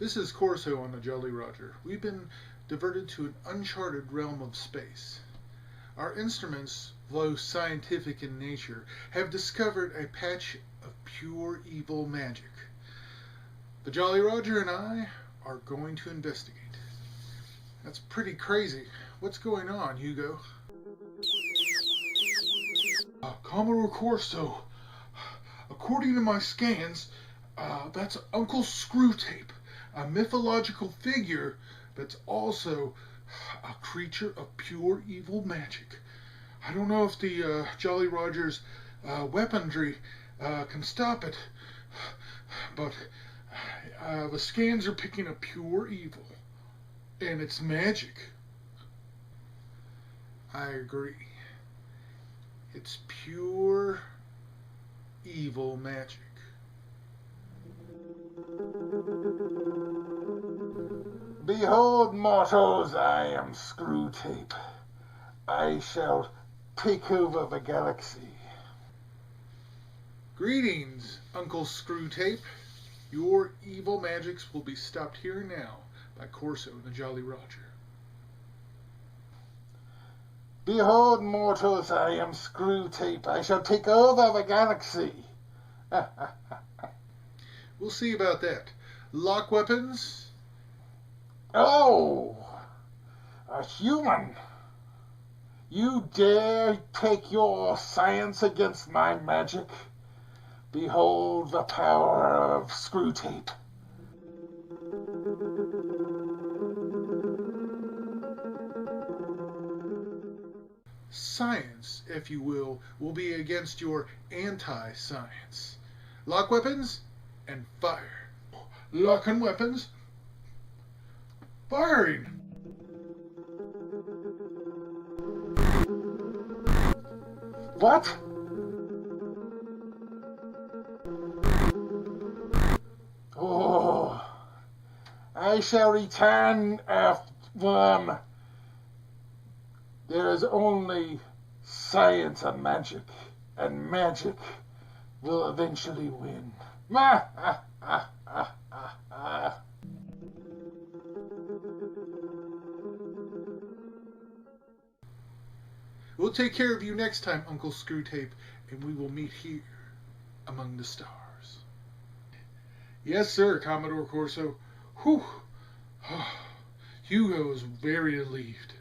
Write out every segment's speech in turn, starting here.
This is Corso on the Jolly Roger. We've been diverted to an uncharted realm of space. Our instruments, though scientific in nature, have discovered a patch of pure evil magic. The Jolly Roger and I are going to investigate. That's pretty crazy. What's going on, Hugo? Commodore Corso, according to my scans, that's Uncle Screwtape, a mythological figure that's also a creature of pure evil magic. I don't know if the Jolly Roger's weaponry can stop it, but the scans are picking up pure evil, and it's magic. I agree. It's pure evil magic. Behold, mortals, I am Screwtape. I shall take over the galaxy. Greetings, Uncle Screwtape. Your evil magics will be stopped here and now by Corso and the Jolly Roger. Behold, mortals, I am Screwtape. I shall take over the galaxy. We'll see about that. Lock weapons. Oh, a human. You dare take your science against my magic? Behold the power of Screwtape. Science, if you will be against your anti-science. Lock weapons and fire. Locking weapons. Firing. What? Oh, I shall return, Earthworm. There is only science and magic will eventually win. We'll take care of you next time, Uncle Screwtape, and we will meet here among the stars. Yes, sir, Commodore Corso. Whew. Hugo is very relieved.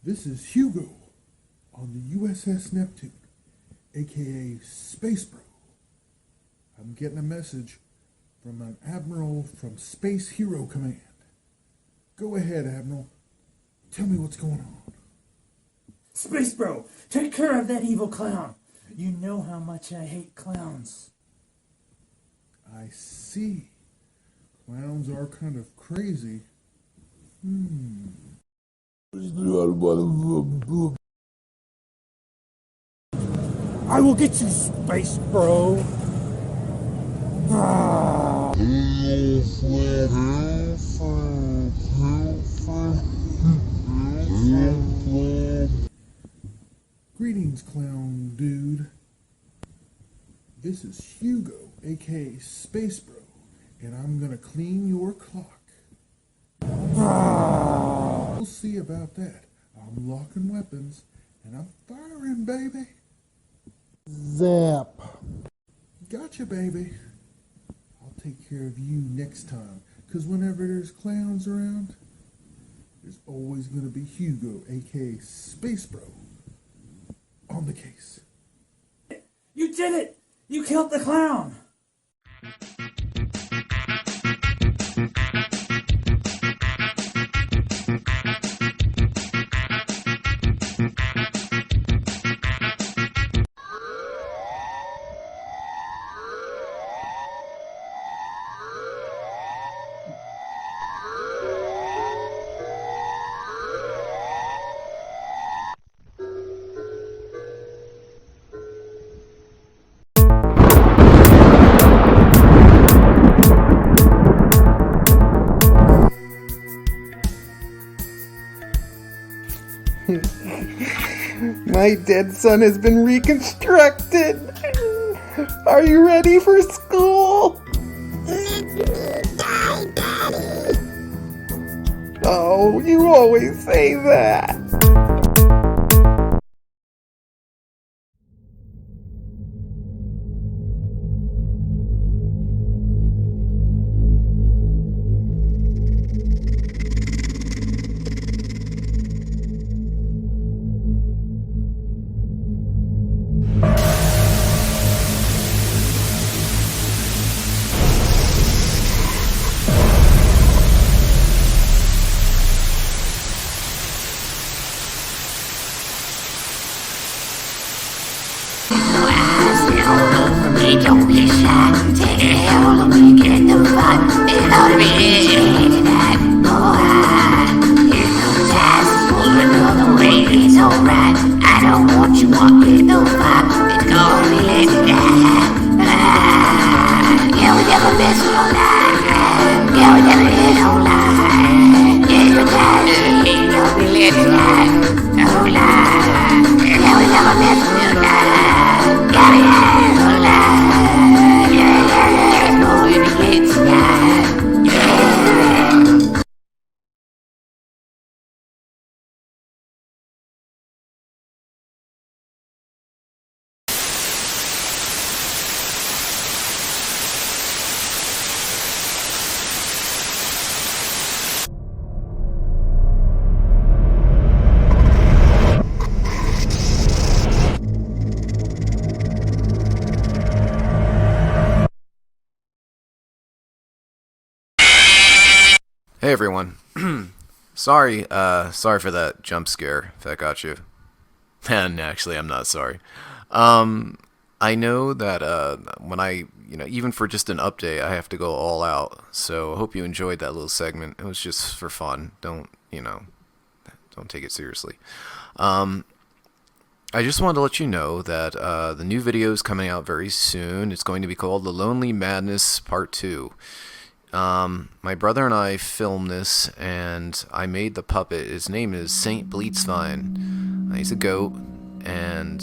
This is Hugo on the USS Neptune, aka Space Bro. I'm getting a message from an admiral from Space Hero Command. Go ahead, Admiral. Tell me what's going on. Space Bro, take care of that evil clown. You know how much I hate clowns. I see. Clowns are kind of crazy. I will get you, Space Bro. Greetings, clown dude. This is Hugo, aka Space Bro, and I'm gonna clean your clock. We'll see about that. I'm locking weapons, and I'm firing, baby. Zap. Gotcha, baby. I'll take care of you next time, because whenever there's clowns around, there's always going to be Hugo, aka Space Bro, on the case. You did it! You killed the clown! My dead son has been reconstructed. Are you ready for school? Oh, you always say that. Hey everyone. sorry for that jump scare if that got you. And actually I'm not sorry. I know that when I, even for just an update, I have to go all out. So I hope you enjoyed that little segment. It was just for fun. Don't take it seriously. I just wanted to let you know that the new video is coming out very soon. It's going to be called The Lonely Madness Part 2. My brother and I filmed this, and I made the puppet. His name is Saint Bleatsvine. He's a goat, and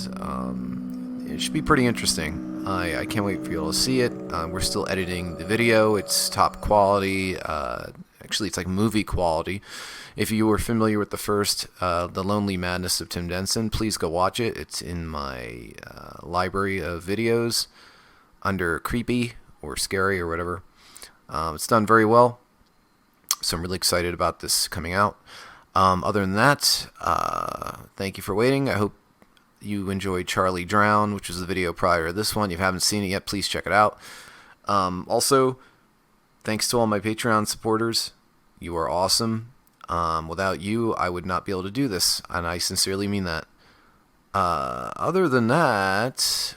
it should be pretty interesting. I can't wait for you all to see it. We're still editing the video. It's top quality. Actually, it's like movie quality. If you were familiar with the first, The Lonely Madness of Tim Denson, please go watch it. It's in my library of videos under creepy or scary or whatever. It's done very well, so I'm really excited about this coming out. Other than that, thank you for waiting. I hope you enjoyed Charlie Drown, which was the video prior to this one. If you haven't seen it yet, please check it out. Also, thanks to all my Patreon supporters. You are awesome. Without you, I would not be able to do this, and I sincerely mean that. Other than that,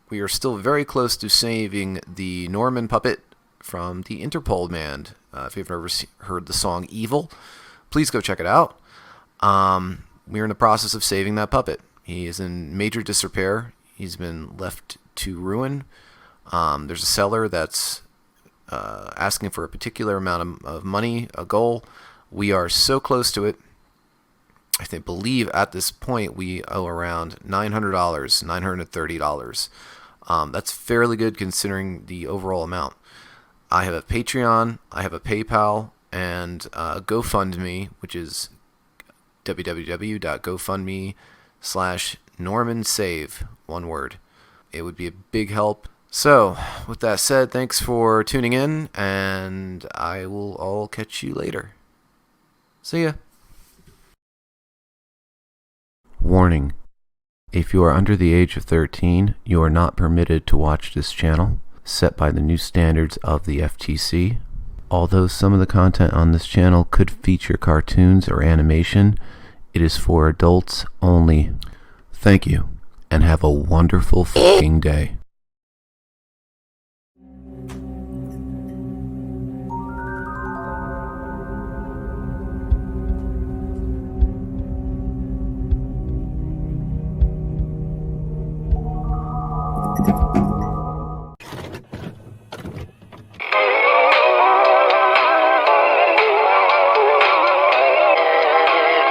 we are still very close to saving the Norman puppet from the Interpol band. If you've ever heard the song Evil, please go check it out. We're in the process of saving that puppet. He is in major disrepair. He's been left to ruin. There's a seller that's asking for a particular amount of money, a goal. We are so close to it. I believe at this point we owe around $900, $930. That's fairly good considering the overall amount. I have a Patreon, I have a PayPal, and a GoFundMe, which is www.gofundme/NormanSave, one word. It would be a big help. So, with that said, thanks for tuning in, and I will all catch you later. See ya. Warning. If you are under the age of 13, you are not permitted to watch this channel, set by the new standards of the FTC. Although some of the content on this channel could feature cartoons or animation, it is for adults only. Thank you, and have a wonderful fucking day.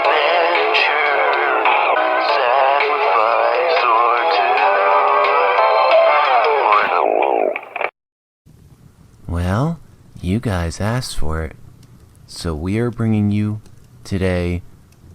Adventure. guys asked for it. So we are bringing you today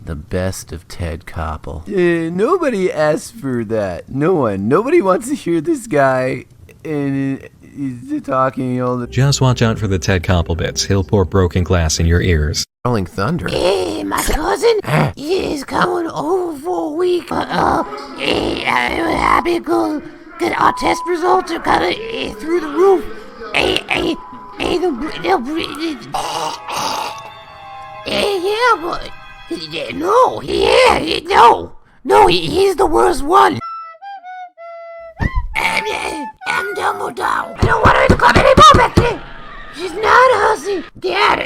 the best of Ted Koppel. Nobody asked for that. No one. Nobody wants to hear this guy and he's talking all the... Just watch out for the Ted Koppel bits. He'll pour broken glass in your ears. Rolling thunder. Hey, my cousin is coming over for a week. Hey, because our test results are kind of through the roof. Hey, they'll breathe. Yeah, but no, he's the worst one. I'm Dumbledore. I don't want her in the club anymore, Becky. She's not a hussy. Dad.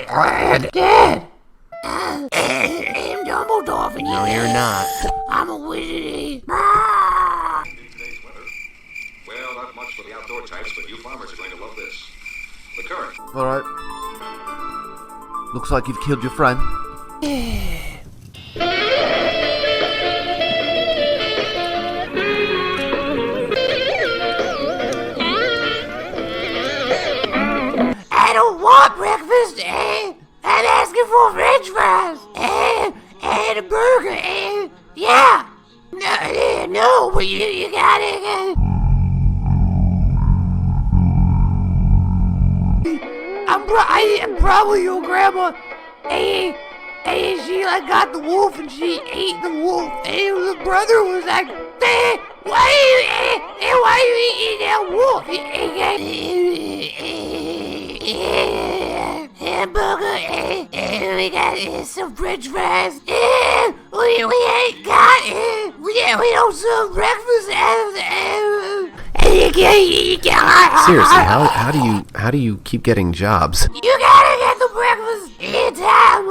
I'm Dumbledore, and No, you're not. I'm a wizard. Well, not much for the outdoor types, but you farmers are going to love this. The current. Alright. Looks like you've killed your friend. I don't want breakfast, I'm asking for french fries, and a burger, yeah. No, but you got it, I'm probably your grandma, she like got the wolf and she ate the wolf, and the brother was like, why are you eating that wolf? Hamburger, we got some french fries, we ain't got it, we don't serve breakfast, Seriously, how do you keep getting jobs? You gotta get the breakfast in time,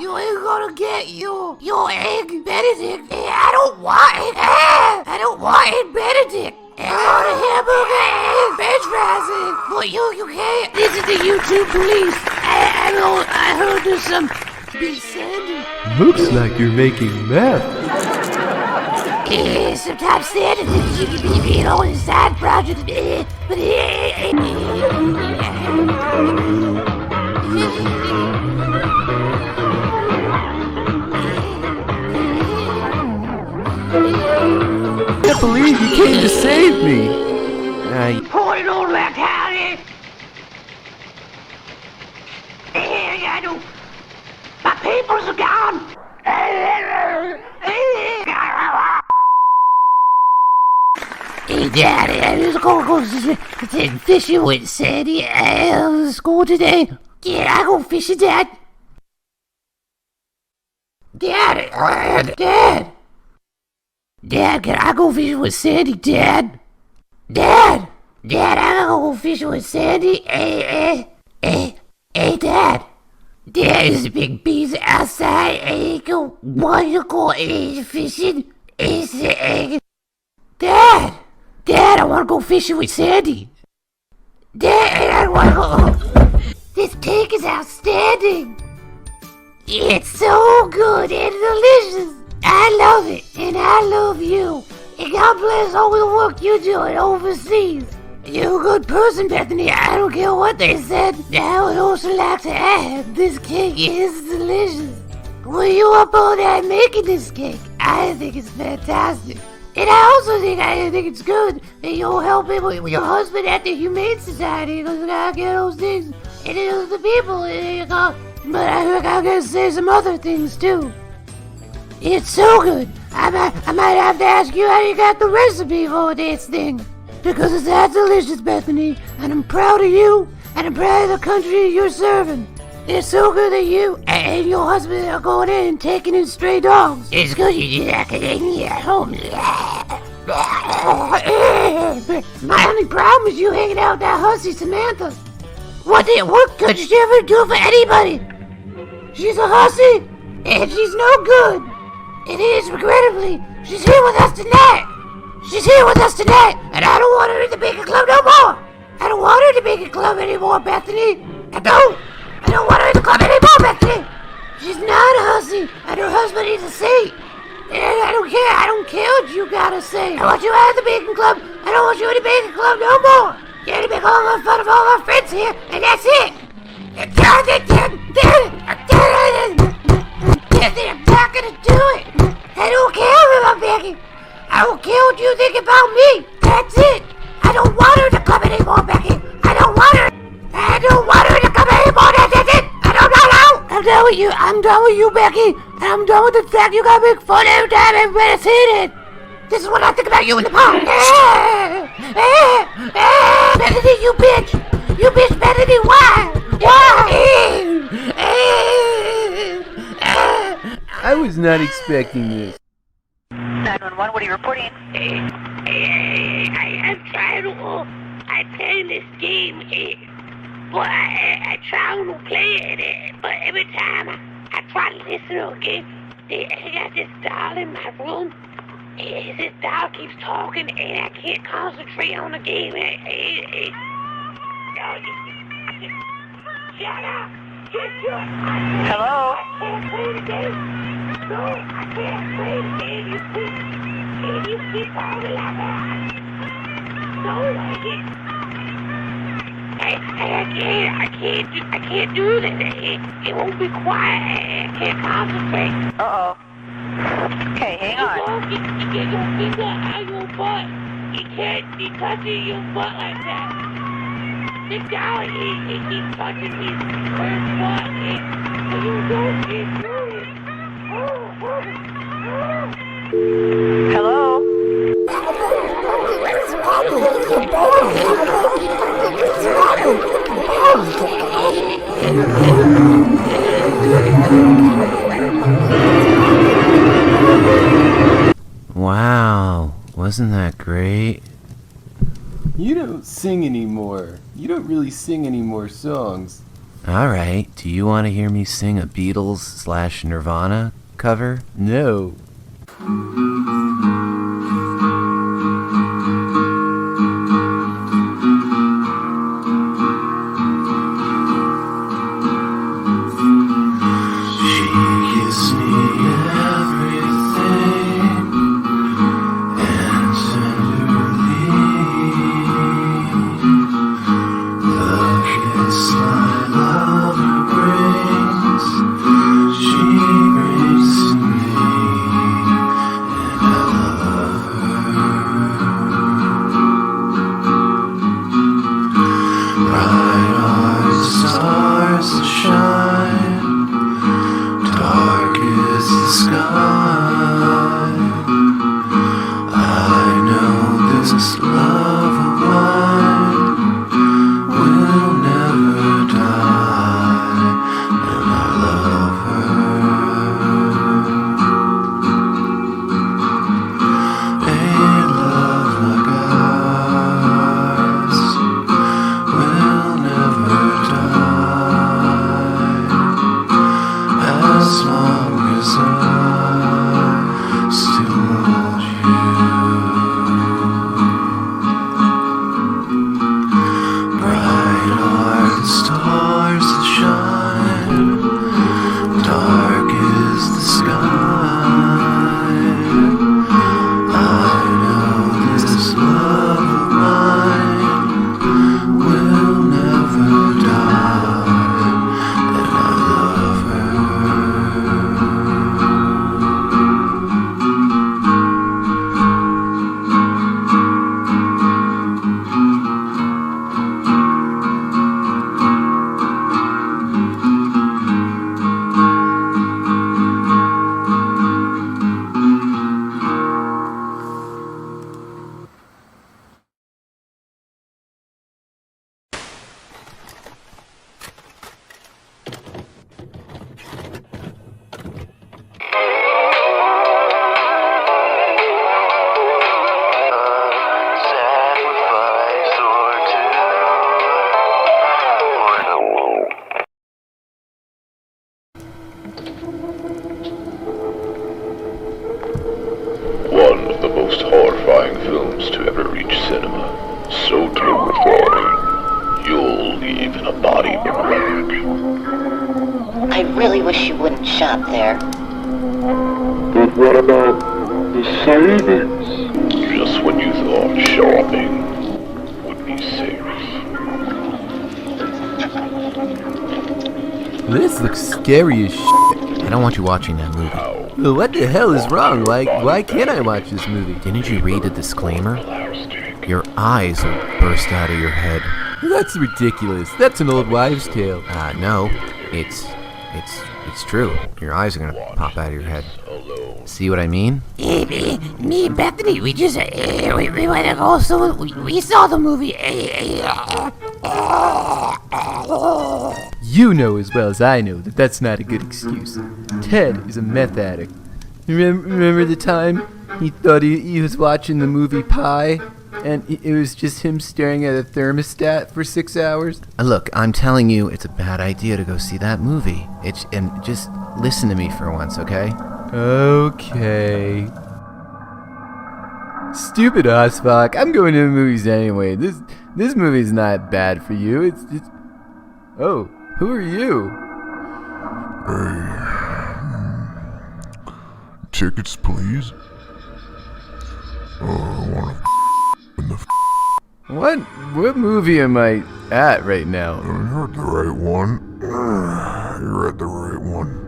you ain't gonna get your egg Benedict. I don't want it. I don't want egg Benedict. I want a hamburger and french fries. But you can't. This is the YouTube police. I heard there's some big sanding. Looks like you're making meth. Sometimes sanding you can be, on the side project. But I can't believe you came to save me. Point on that county. I know. My papers are gone. Hey, Daddy, I'm just gonna go fishing with Sandy at school today. Yeah, I go fishing, Dad. Dad, can I go fishing with Sandy, Dad? Dad, I gotta go fishing with Sandy. Hey, Dad. There's a big bees outside. Want to go fishing? Dad, I wanna go fishing with Sandy. Dad, I wanna go. This cake is outstanding. It's so good and delicious. I love it, and I love you. And God bless all the work you're doing overseas. You're a good person, Bethany. I don't care what they said. I would also like to add, this cake is delicious. Were you up all night making this cake? I think it's fantastic. And I also think it's good that you'll help him with your husband at the Humane Society, because you gotta get those things. And it was the people, but I gotta say some other things too. It's so good. I might have to ask you how you got the recipe for this thing. Because it's that delicious, Bethany. And I'm proud of you. And I'm proud of the country you're serving. It's so good that you and your husband are going in and taking in stray dogs. It's good you did academia at home. My only problem is you hanging out with that hussy Samantha. What could she ever do for anybody? She's a hussy, and she's no good. It is, regrettably, she's here with us tonight. And I don't want her in the bacon club no more. I don't want her in the bacon club anymore, Bethany. I don't want her in the club anymore, Bethany. She's not a hussy, and her husband needs a seat. And I don't care what you gotta say. I want you out of the bacon club. I don't want you in the bacon club no more. You're gonna make all fun of all my friends here, and that's it. I'm not gonna do it. I don't care about Becky. I don't care what you think about me. That's it. I don't want her to come anymore, Becky. I don't want her to come anymore. That's it. I don't know. I'm done with you. I'm done with you, Becky. And I'm done with the fact you gotta make fun every time everybody's seen it. This is what I think about you in the park. Bethany, you bitch. You bitch, Bethany. Why? I was not expecting this. 911, what are you reporting? I'm trying to. I'm playing this game, but I try to play it, but every time I try to listen to a game, I got this doll in my room. This doll keeps talking, and I can't concentrate on the game. Shut up! Hello? I can't play the game. No, I can't play the game. You keep talking like that. No, I can't do this. It won't be quiet. I can't concentrate. Uh-oh. Okay, hang on. You get your finger on your butt. You can't be touching your butt like that. The doll, he keeps touching his first butt. So you don't get serious. Hello? Wow, wasn't that great? You don't sing anymore. You don't really sing any more songs. Alright, do you want to hear me sing a Beatles/Nirvana cover? No. One of the most horrifying films to ever reach cinema. So terrifying, you'll leave in a body bag. I really wish you wouldn't shop there. But what about the savings? Just when you thought shopping would be safe. This looks scary as shit. I don't want you watching that movie. Well, what the hell is wrong? Why can't I watch this movie? Didn't you read the disclaimer? Your eyes will burst out of your head. That's ridiculous. That's an old wives' tale. No. It's true. Your eyes are gonna pop out of your head. See what I mean? Me and Bethany, we just, we went and also, we saw the movie. You know as well as I know that that's not a good excuse. Ted is a meth addict. Remember the time he thought he was watching the movie Pi? And it was just him staring at a thermostat for 6 hours? Look, I'm telling you, it's a bad idea to go see that movie. And just listen to me for once, okay? Okay. Stupid Osfok. I'm going to the movies anyway. This movie's not bad for you. It's Oh, who are you? Tickets, please. I want to in the What movie am I at right now? You're at the right one. You're at the right one.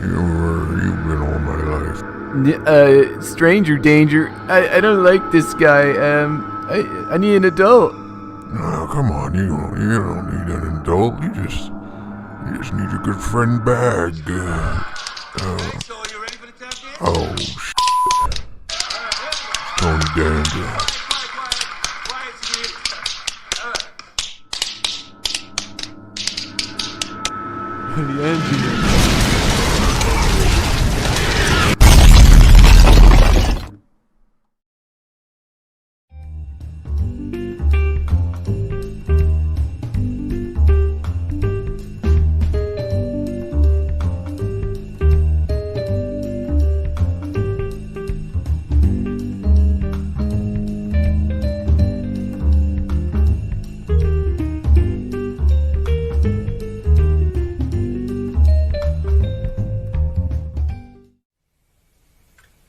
You've been all my life. Stranger danger. I don't like this guy. I need an adult. No, come on. You don't need an adult. You just need your good friend Bag. Oh shit. Tony Danger. The engineer.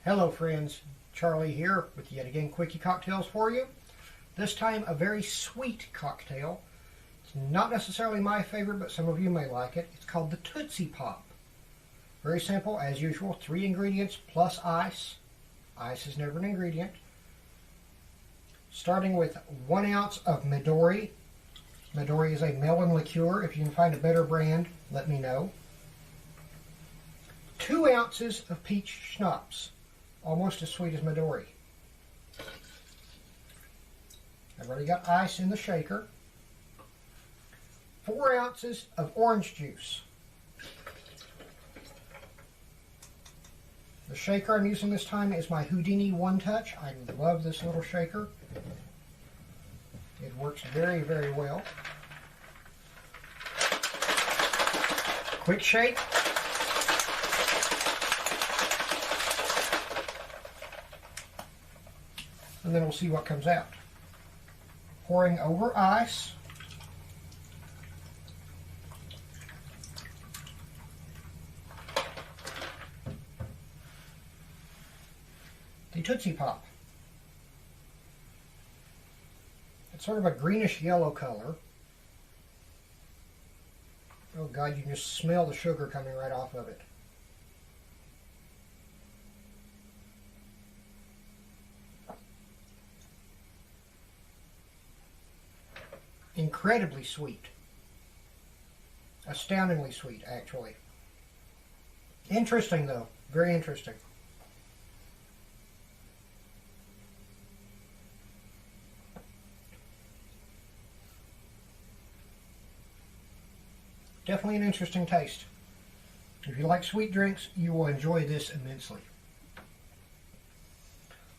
Hello friends, Charlie here with yet again Quickie Cocktails for you. This time a very sweet cocktail. It's not necessarily my favorite, but some of you may like it. It's called the Tootsie Pop. Very simple, as usual, 3 ingredients plus ice. Ice is never an ingredient. Starting with 1 ounce of Midori. Midori is a melon liqueur. If you can find a better brand, let me know. 2 ounces of peach schnapps. Almost as sweet as Midori. I've already got ice in the shaker. 4 ounces of orange juice. The shaker I'm using this time is my Houdini One Touch. I love this little shaker. It works very, very well. Quick shake. And then we'll see what comes out. Pouring over ice. The Tootsie Pop. It's sort of a greenish yellow color. Oh God, you can just smell the sugar coming right off of it. Incredibly sweet. Astoundingly sweet, actually. Interesting, though. Very interesting. Definitely an interesting taste. If you like sweet drinks, you will enjoy this immensely.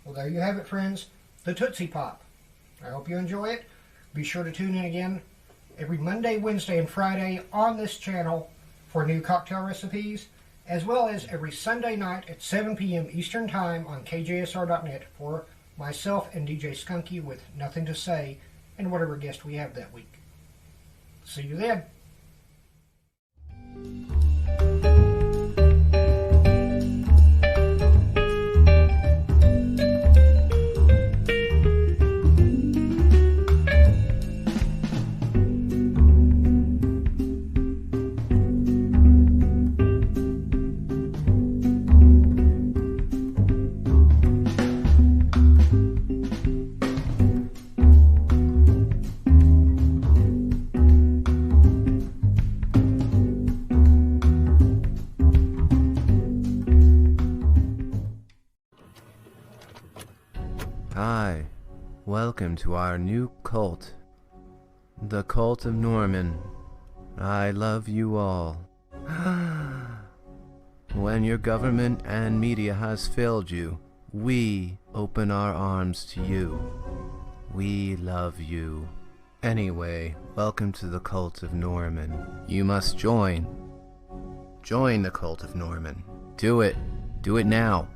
Well, there you have it, friends. The Tootsie Pop. I hope you enjoy it. Be sure to tune in again every Monday, Wednesday, and Friday on this channel for new cocktail recipes, as well as every Sunday night at 7 p.m. Eastern Time on KJSR.net for myself and DJ Skunky with Nothing to Say and whatever guest we have that week. See you then. welcome to our new cult, the Cult of Norman. I love you all. When your government and media has failed you, we open our arms to you. We love you. Anyway, welcome to the Cult of Norman. You must join. Join the Cult of Norman. Do it. Do it now.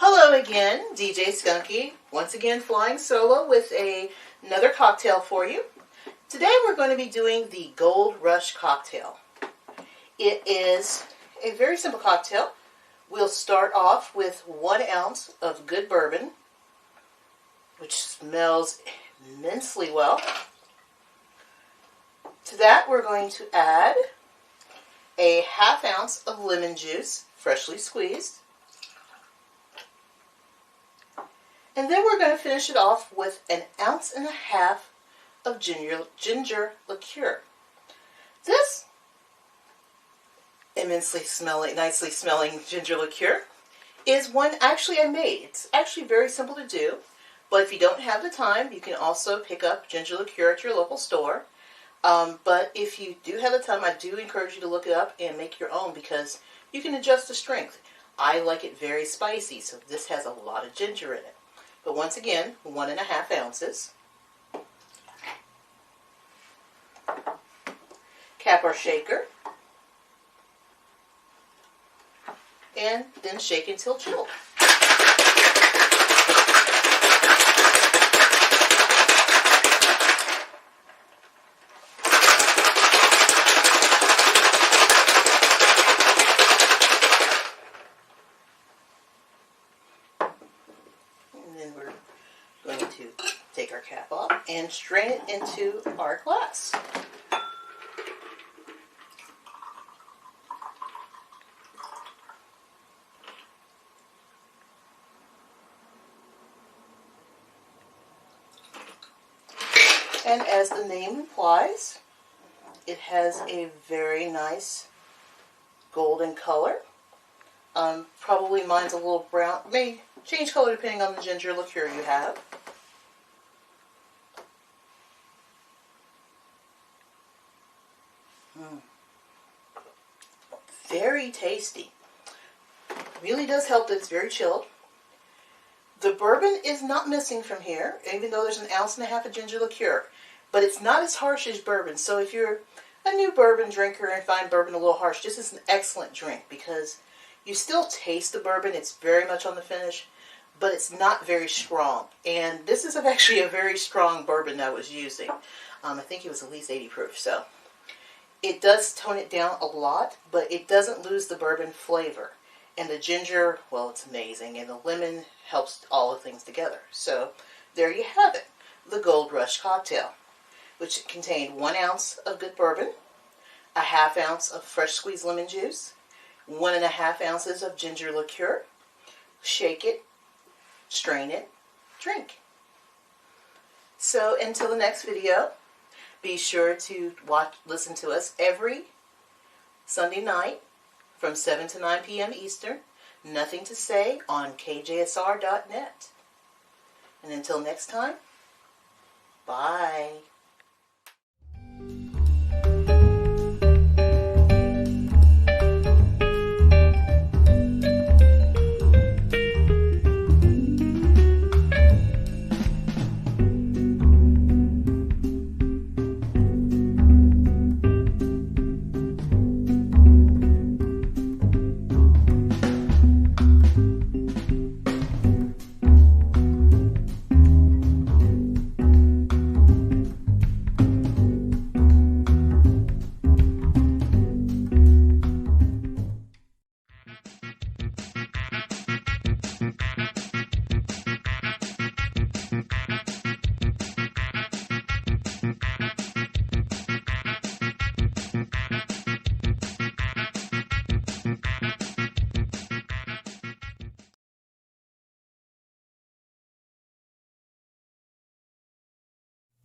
Hello again, DJ Skunky, once again flying solo with another cocktail for you. Today we're going to be doing the Gold Rush cocktail. It is a very simple cocktail. We'll start off with 1 ounce of good bourbon, which smells immensely well. To that we're going to add a 1/2 ounce of lemon juice, freshly squeezed. And then we're going to finish it off with 1.5 ounces of ginger liqueur. This nicely smelling ginger liqueur is one actually I made. It's actually very simple to do, but if you don't have the time, you can also pick up ginger liqueur at your local store. But if you do have the time, I do encourage you to look it up and make your own because you can adjust the strength. I like it very spicy, so this has a lot of ginger in it. But once again, 1.5 ounces. Cap our shaker. And then shake until chilled. And then we're going to take our cap off and strain it into our glass. And as the name implies, it has a very nice golden color. Probably mine's a little brown. May change color depending on the ginger liqueur you have. Very tasty. Really does help that it's very chilled. The bourbon is not missing from here, even though there's 1.5 ounces of ginger liqueur. But it's not as harsh as bourbon. So if you're a new bourbon drinker and find bourbon a little harsh, this is an excellent drink because you still taste the bourbon. It's very much on the finish, but it's not very strong. And this is actually a very strong bourbon that I was using. I think it was at least 80 proof. So it does tone it down a lot, but it doesn't lose the bourbon flavor. And the ginger, well, it's amazing. And the lemon helps all the things together. So there you have it. The Gold Rush cocktail, which contained 1 ounce of good bourbon, 1/2 ounce of fresh squeezed lemon juice, 1.5 ounces of ginger liqueur. Shake it, strain it, drink. So until the next video, be sure to listen to us every Sunday night from 7 to 9 p.m. Eastern. Nothing to Say on KJSR.net. And until next time, bye.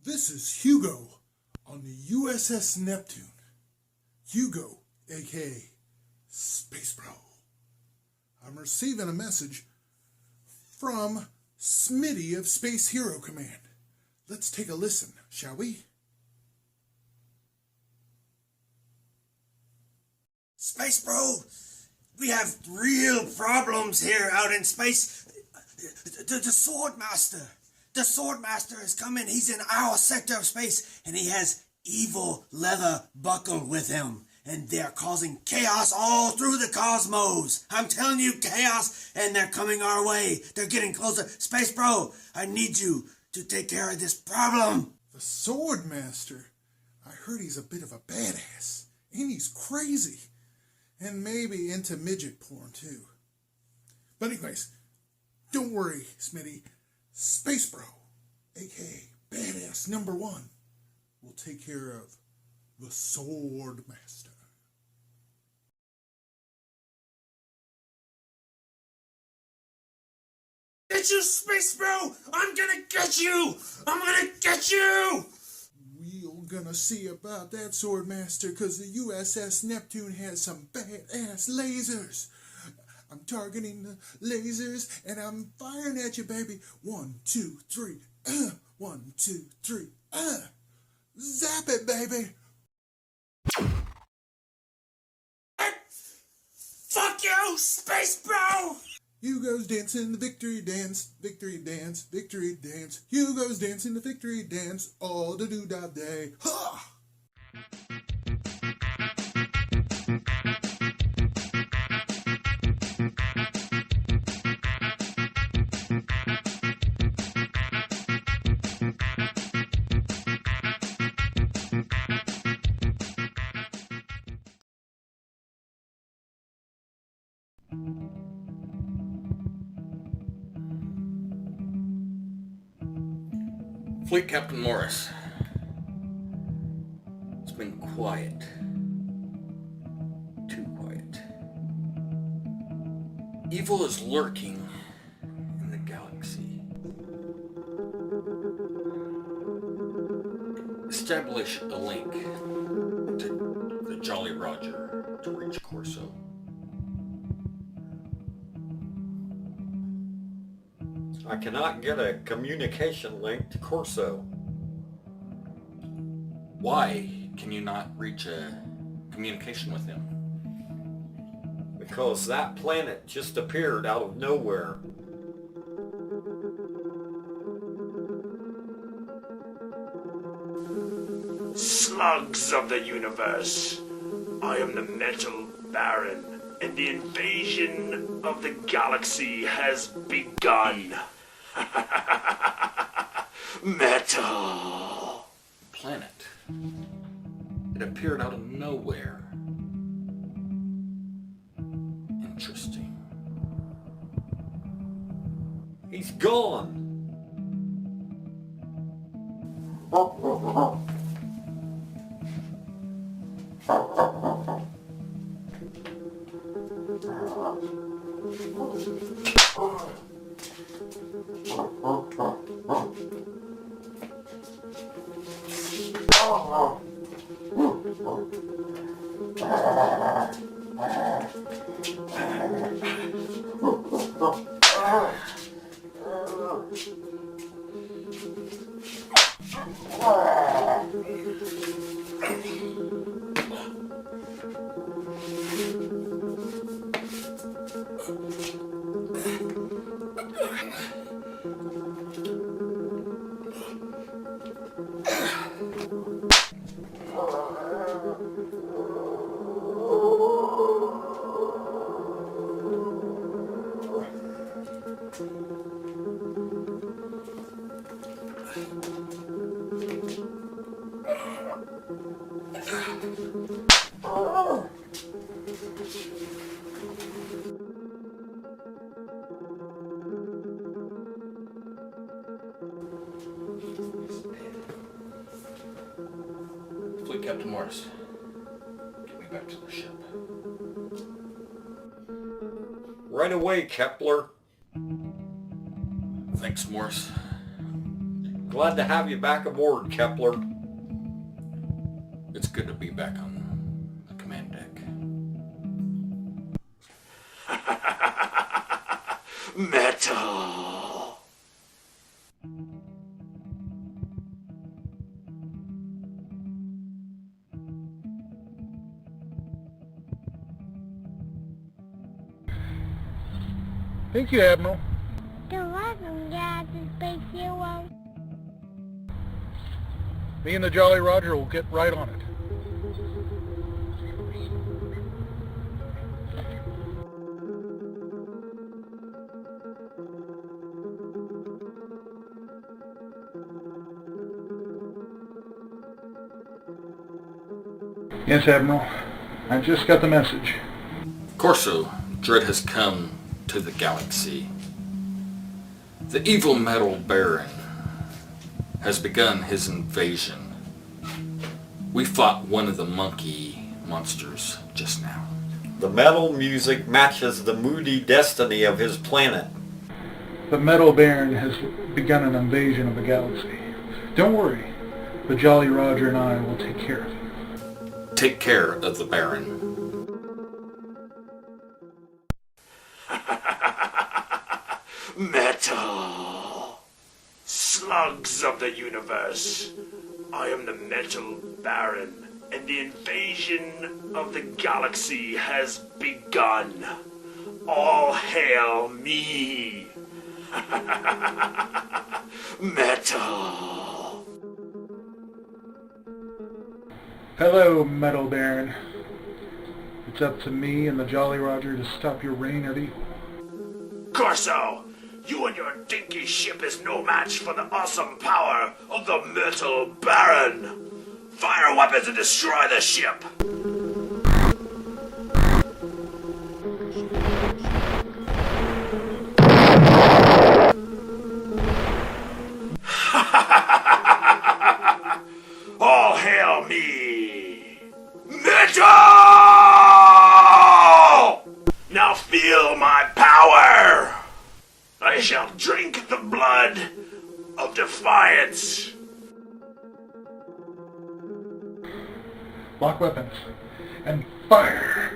This is Hugo on the USS Neptune. Hugo, aka Space Bro. I'm receiving a message from Smitty of Space Hero Command. Let's take a listen, shall we? Space Bro, we have real problems here out in space. The Swordmaster. The Swordmaster is coming. He's in our sector of space, and he has evil leather buckle with him. And they're causing chaos all through the cosmos. I'm telling you, chaos, and they're coming our way. They're getting closer. Space Bro, I need you to take care of this problem. The Swordmaster? I heard he's a bit of a badass, and he's crazy. And maybe into midget porn, too. But anyways, don't worry, Smitty. Space Bro, a.k.a. Badass #1, will take care of the Swordmaster. Get you, Space Bro! I'm gonna get you! I'm gonna get you! We're gonna see about that, Swordmaster, because the USS Neptune has some badass lasers. I'm targeting the lasers, and I'm firing at you, baby. 1, 2, 3. 1, 2, 3. Zap it, baby. Fuck you, Space Bro! Hugo's dancing the victory dance, victory dance, victory dance. Hugo's dancing the victory dance all the do-da day. Ha! Fleet Captain Morris. It's been quiet. Too quiet. Evil is lurking in the galaxy. Establish a link to the Jolly Roger to reach Corso. I cannot get a communication link to Corso. Why can you not reach a communication with him? Because that planet just appeared out of nowhere. Slugs of the universe, I am the Metal Baron, and the invasion of the galaxy has begun. Metal. Planet. It appeared out of nowhere. Interesting. He's gone. Fleet Captain Morris, get me back to the ship. Right away, Kepler. Thanks, Morris. Glad to have you back aboard, Kepler. It's good to be back on the command deck. Metal. Thank you, Admiral. You're welcome, Captain Space Hero. Me and the Jolly Roger will get right on it. Yes, Admiral. I just got the message. Corso, dread has come to the galaxy. The evil Metal Baron has begun his invasion. We fought one of the monkey monsters just now. The metal music matches the moody destiny of his planet. The Metal Baron has begun an invasion of the galaxy. Don't worry. The Jolly Roger and I will take care of it. Take care of the Baron. Metal. Slugs of the universe. I am the Metal Baron, and the invasion of the galaxy has begun. All hail me. Metal. Hello, Metal Baron. It's up to me and the Jolly Roger to stop your reign of evil. Corso, you and your dinky ship is no match for the awesome power of the Metal Baron. Fire weapons and destroy the ship. All hail me, Metal! Now feel my power! I shall drink the blood of defiance. Lock weapons and fire!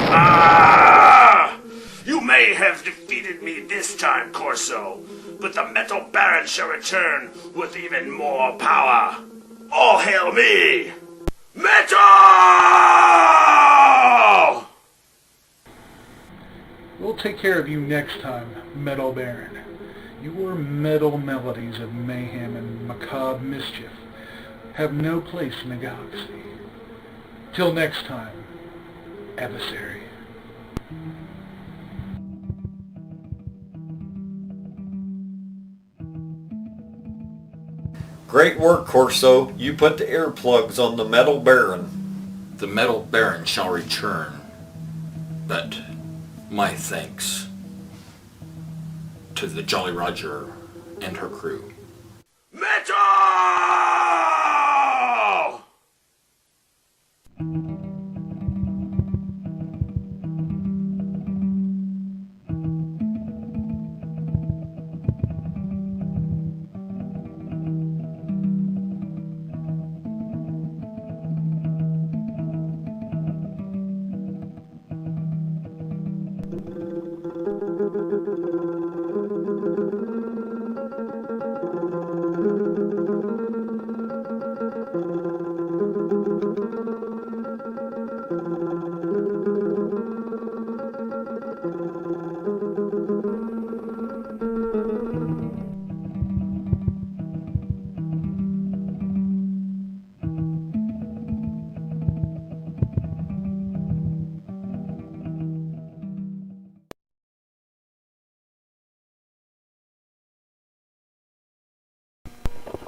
Ah! You may have defeated me this time, Corso, but the Metal Baron shall return with even more power. All hail me, Metal! We'll take care of you next time, Metal Baron. Your metal melodies of mayhem and macabre mischief have no place in the galaxy. Till next time, adversary. Great work, Corso. You put the earplugs on the Metal Baron. The Metal Baron shall return, but my thanks to the Jolly Roger and her crew. Metal!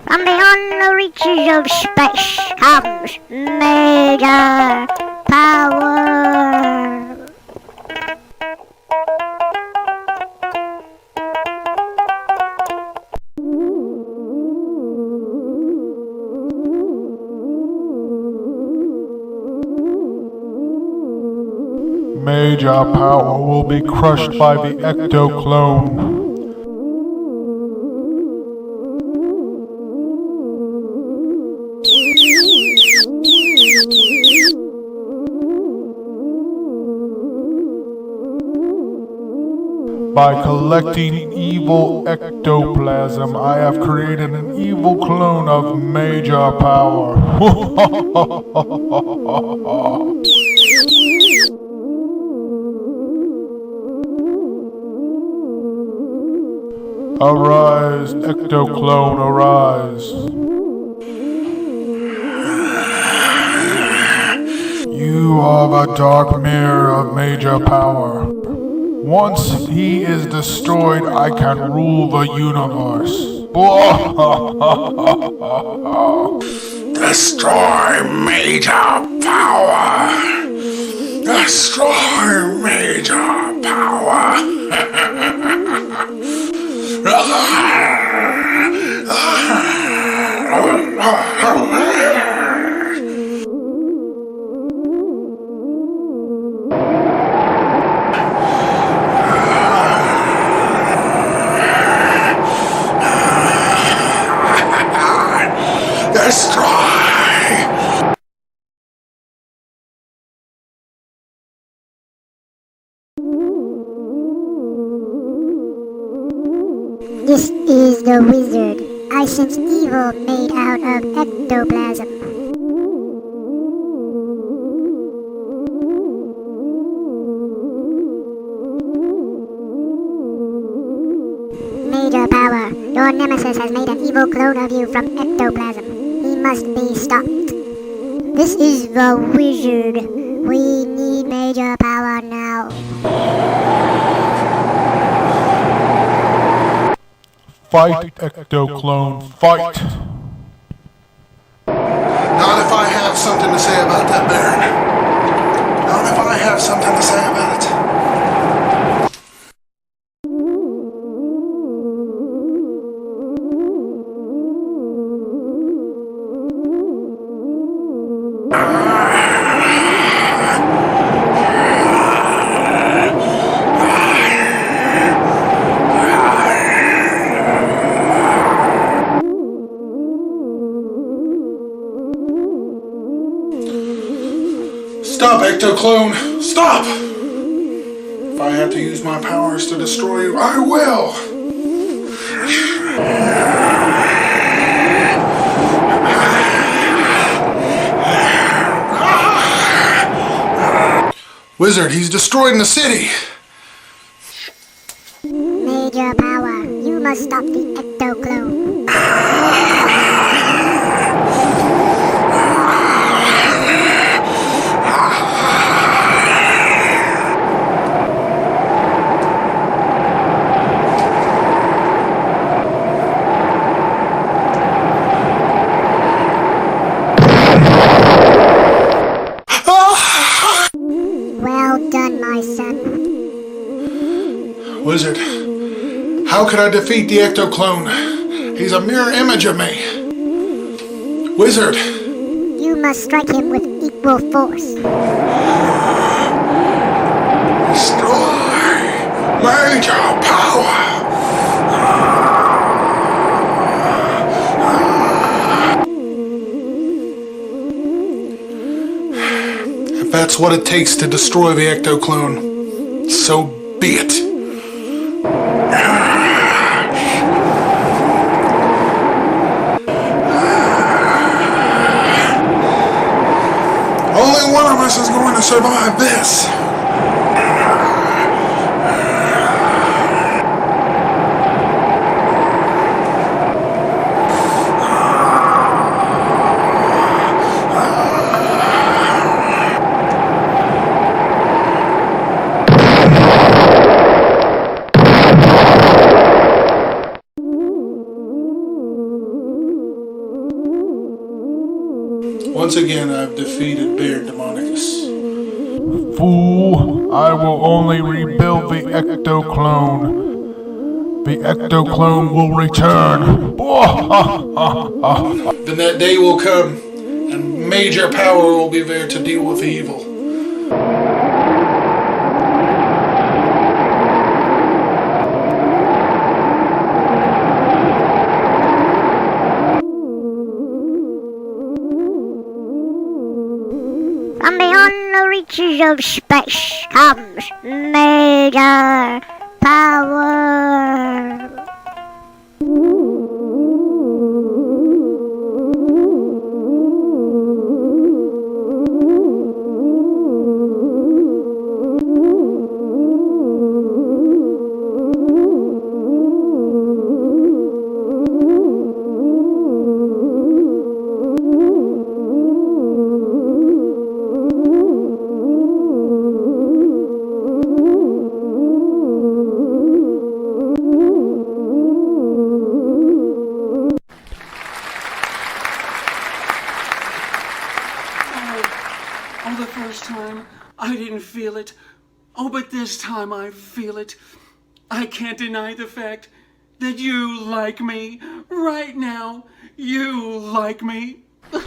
From beyond the reaches of space comes major power. Major Power will be crushed by the Ecto-Clone. By collecting evil ectoplasm, I have created an evil clone of Major Power. Arise, Ecto-Clone, arise. You are the dark mirror of Major Power. Once he is destroyed, I can rule the universe. Destroy Major Power! Destroy Major Power! This is the wizard. I sense evil made out of ectoplasm. Major Power, your nemesis has made an evil clone of you from ectoplasm. He must be stopped. This is the wizard. We need Major Power now. Fight, Ecto-Clone, fight! Not if I have something to say about that, Baron. Not if I have something to say about it. Stop, Ecto-Clone! Stop! If I have to use my powers to destroy you, I will! Wizard, he's destroying the city! Major Power, you must stop the Ecto-Clone. Well done, my son. Wizard, how could I defeat the Ecto-Clone? He's a mirror image of me. Wizard! You must strike him with equal force. Destroy Major Power! If that's what it takes to destroy the Ecto-Clone, so be it. Only one of us is going to survive this. Once again, I've defeated Baron Demonicus. Fool, I will only rebuild the Ecto-Clone. The Ecto-Clone will return. Then that day will come, and Major Power will be there to deal with evil. From beyond the reaches of space comes Major Power. Oh, the first time I didn't feel it. Oh, but this time I feel it. I can't deny the fact that you like me. Right now, you like me. I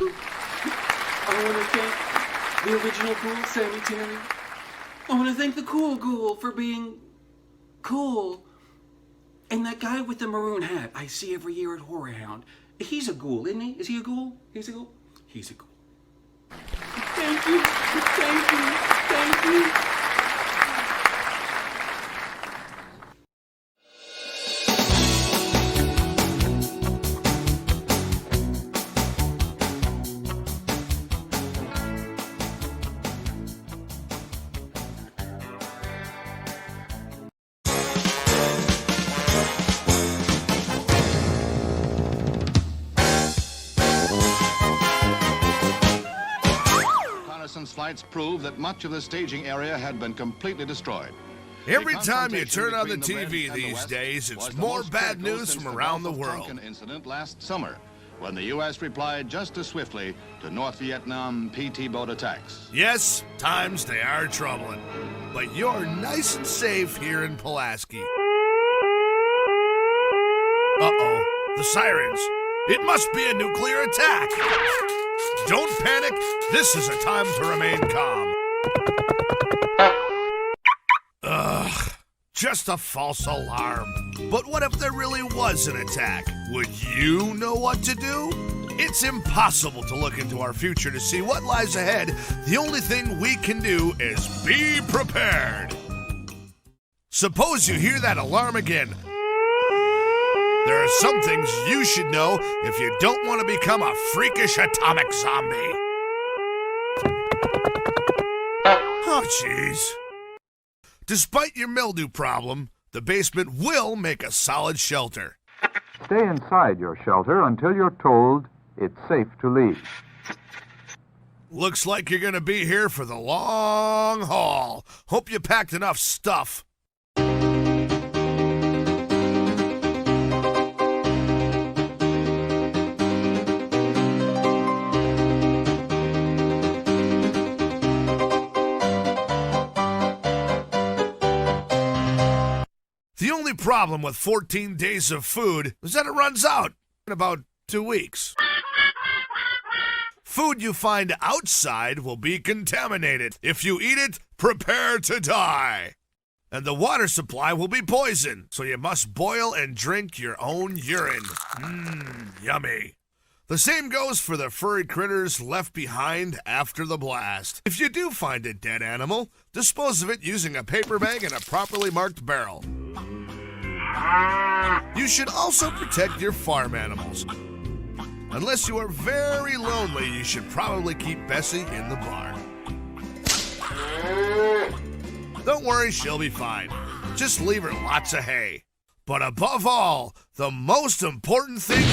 want to thank the original Ghoul, Sammy Terry. I want to thank the Cool Ghoul for being cool. And that guy with the maroon hat I see every year at Horror Hound. He's a ghoul, isn't he? Is he a ghoul? He's a ghoul? He's a ghoul. Thank you. Thank you. Thank you. Flights prove that much of the staging area had been completely destroyed. Every time you turn on the TV these days, it's more bad news from around the world. Incident last summer, when the U.S. replied just as swiftly to North Vietnam PT boat attacks. Yes, times they are troubling, but you're nice and safe here in Pulaski. Uh-oh, the sirens. It must be a nuclear attack. Don't panic. This is a time to remain calm. Ugh, just a false alarm. But what if there really was an attack? Would you know what to do? It's impossible to look into our future to see what lies ahead. The only thing we can do is be prepared. Suppose you hear that alarm again. There are some things you should know if you don't want to become a freakish atomic zombie. Oh, jeez. Despite your mildew problem, the basement will make a solid shelter. Stay inside your shelter until you're told it's safe to leave. Looks like you're going to be here for the long haul. Hope you packed enough stuff. The only problem with 14 days of food is that it runs out in about 2 weeks. Food you find outside will be contaminated. If you eat it, prepare to die. And the water supply will be poison, so you must boil and drink your own urine. Yummy. The same goes for the furry critters left behind after the blast. If you do find a dead animal, dispose of it using a paper bag and a properly marked barrel. You should also protect your farm animals. Unless you are very lonely, you should probably keep Bessie in the barn. Don't worry, she'll be fine. Just leave her lots of hay. But above all, the most important thing...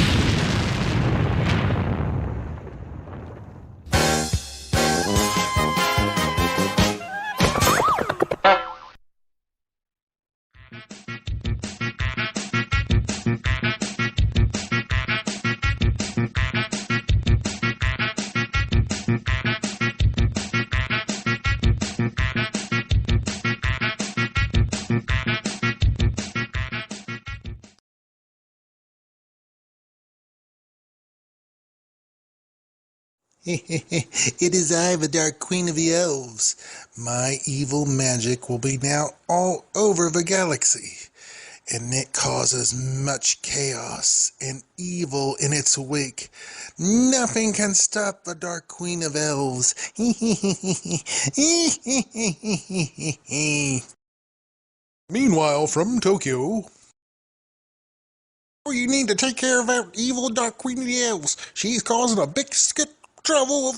It is I, the Dark Queen of the Elves. My evil magic will be now all over the galaxy. and it causes much chaos and evil in its wake. Nothing can stop the Dark Queen of Elves. Meanwhile, from Tokyo... You need to take care of that evil Dark Queen of the Elves. She's causing a big trouble.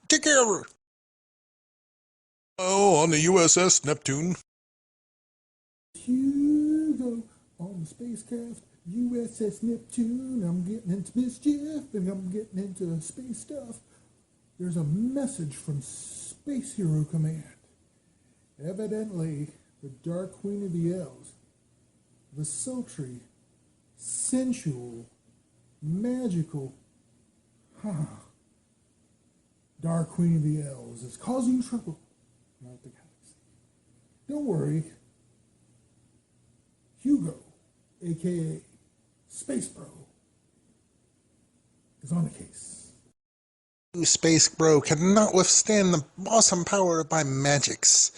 Take care of her. Oh, on the USS Neptune. Hugo on the spacecraft USS Neptune. I'm getting into mischief and I'm getting into space stuff. There's a message from Space Hero Command. Evidently, the Dark Queen of the Elves, the sultry, sensual, magical, Dark Queen of the Elves is causing trouble throughout the galaxy. Don't worry. Hugo, aka Space Bro, is on the case. Space Bro cannot withstand the awesome power of my magics.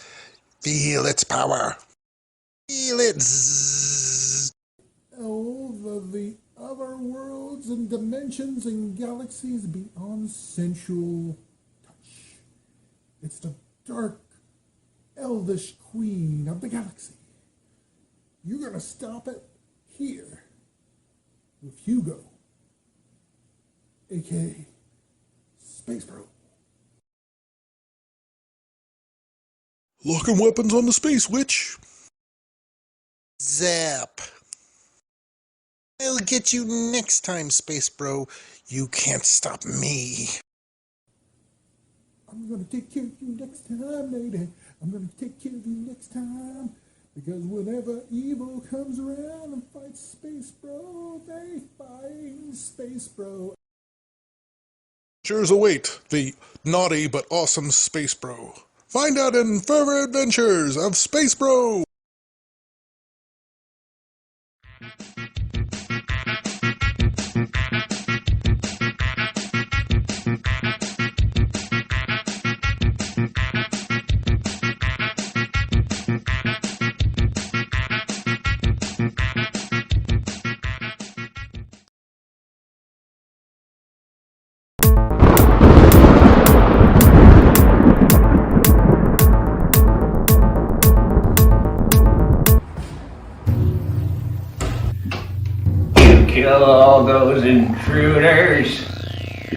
Feel its power. Feel it. Zzz. All of the other worlds and dimensions and galaxies beyond sensual touch. It's the dark, elvish queen of the galaxy. You're gonna stop it here with Hugo, aka Space Bro. Locking weapons on the Space Witch. Zap. I'll get you next time, Space Bro. You can't stop me. I'm gonna take care of you next time, lady. I'm gonna take care of you next time. Because whenever evil comes around and fights Space Bro, they find Space Bro. Adventures await the naughty but awesome Space Bro. Find out in Further Adventures of Space Bro! Kill all those intruders?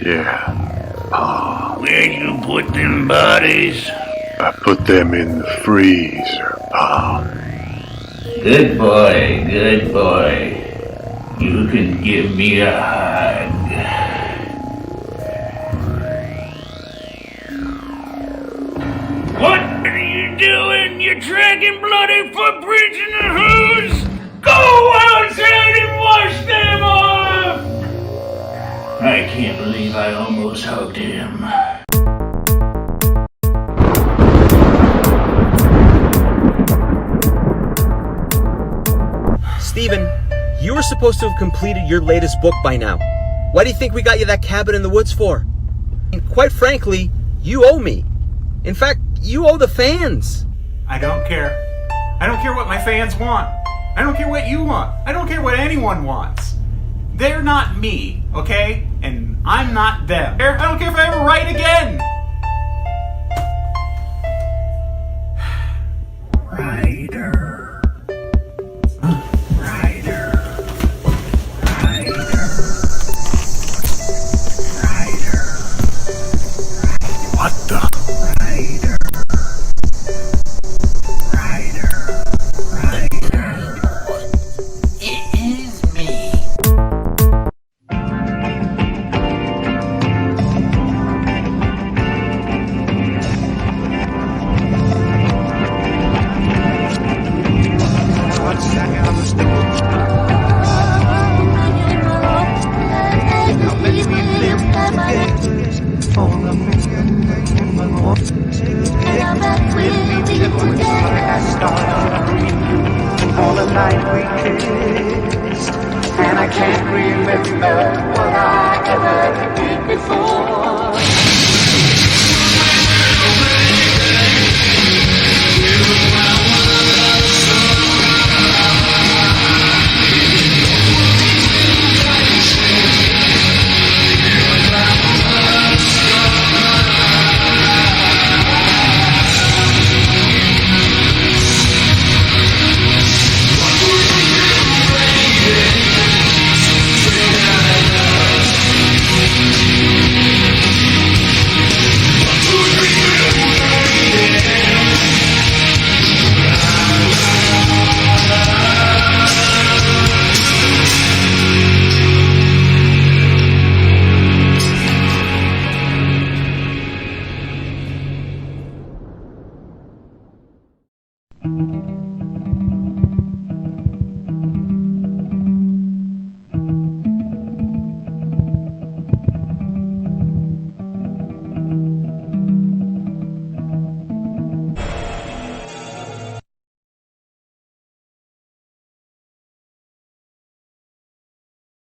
Yeah. Where'd you put them bodies? I put them in the freezer, Pa. Good boy, good boy. You can give me a hug. What are you doing? You're tracking bloody footprints in the hose? Go outside and wash them off! I can't believe I almost hugged him. Steven, you were supposed to have completed your latest book by now. Why do you think we got you that cabin in the woods for? And quite frankly, you owe me. In fact, you owe the fans. I don't care. I don't care what my fans want. I don't care what you want. I don't care what anyone wants. They're not me, okay? And I'm not them. I don't care if I ever write again. Ryder. Ryder. Ryder. Ryder. What the? Ryder. Ryder. Ryder. It is me. All the night we kissed, and I can't remember what I ever did before.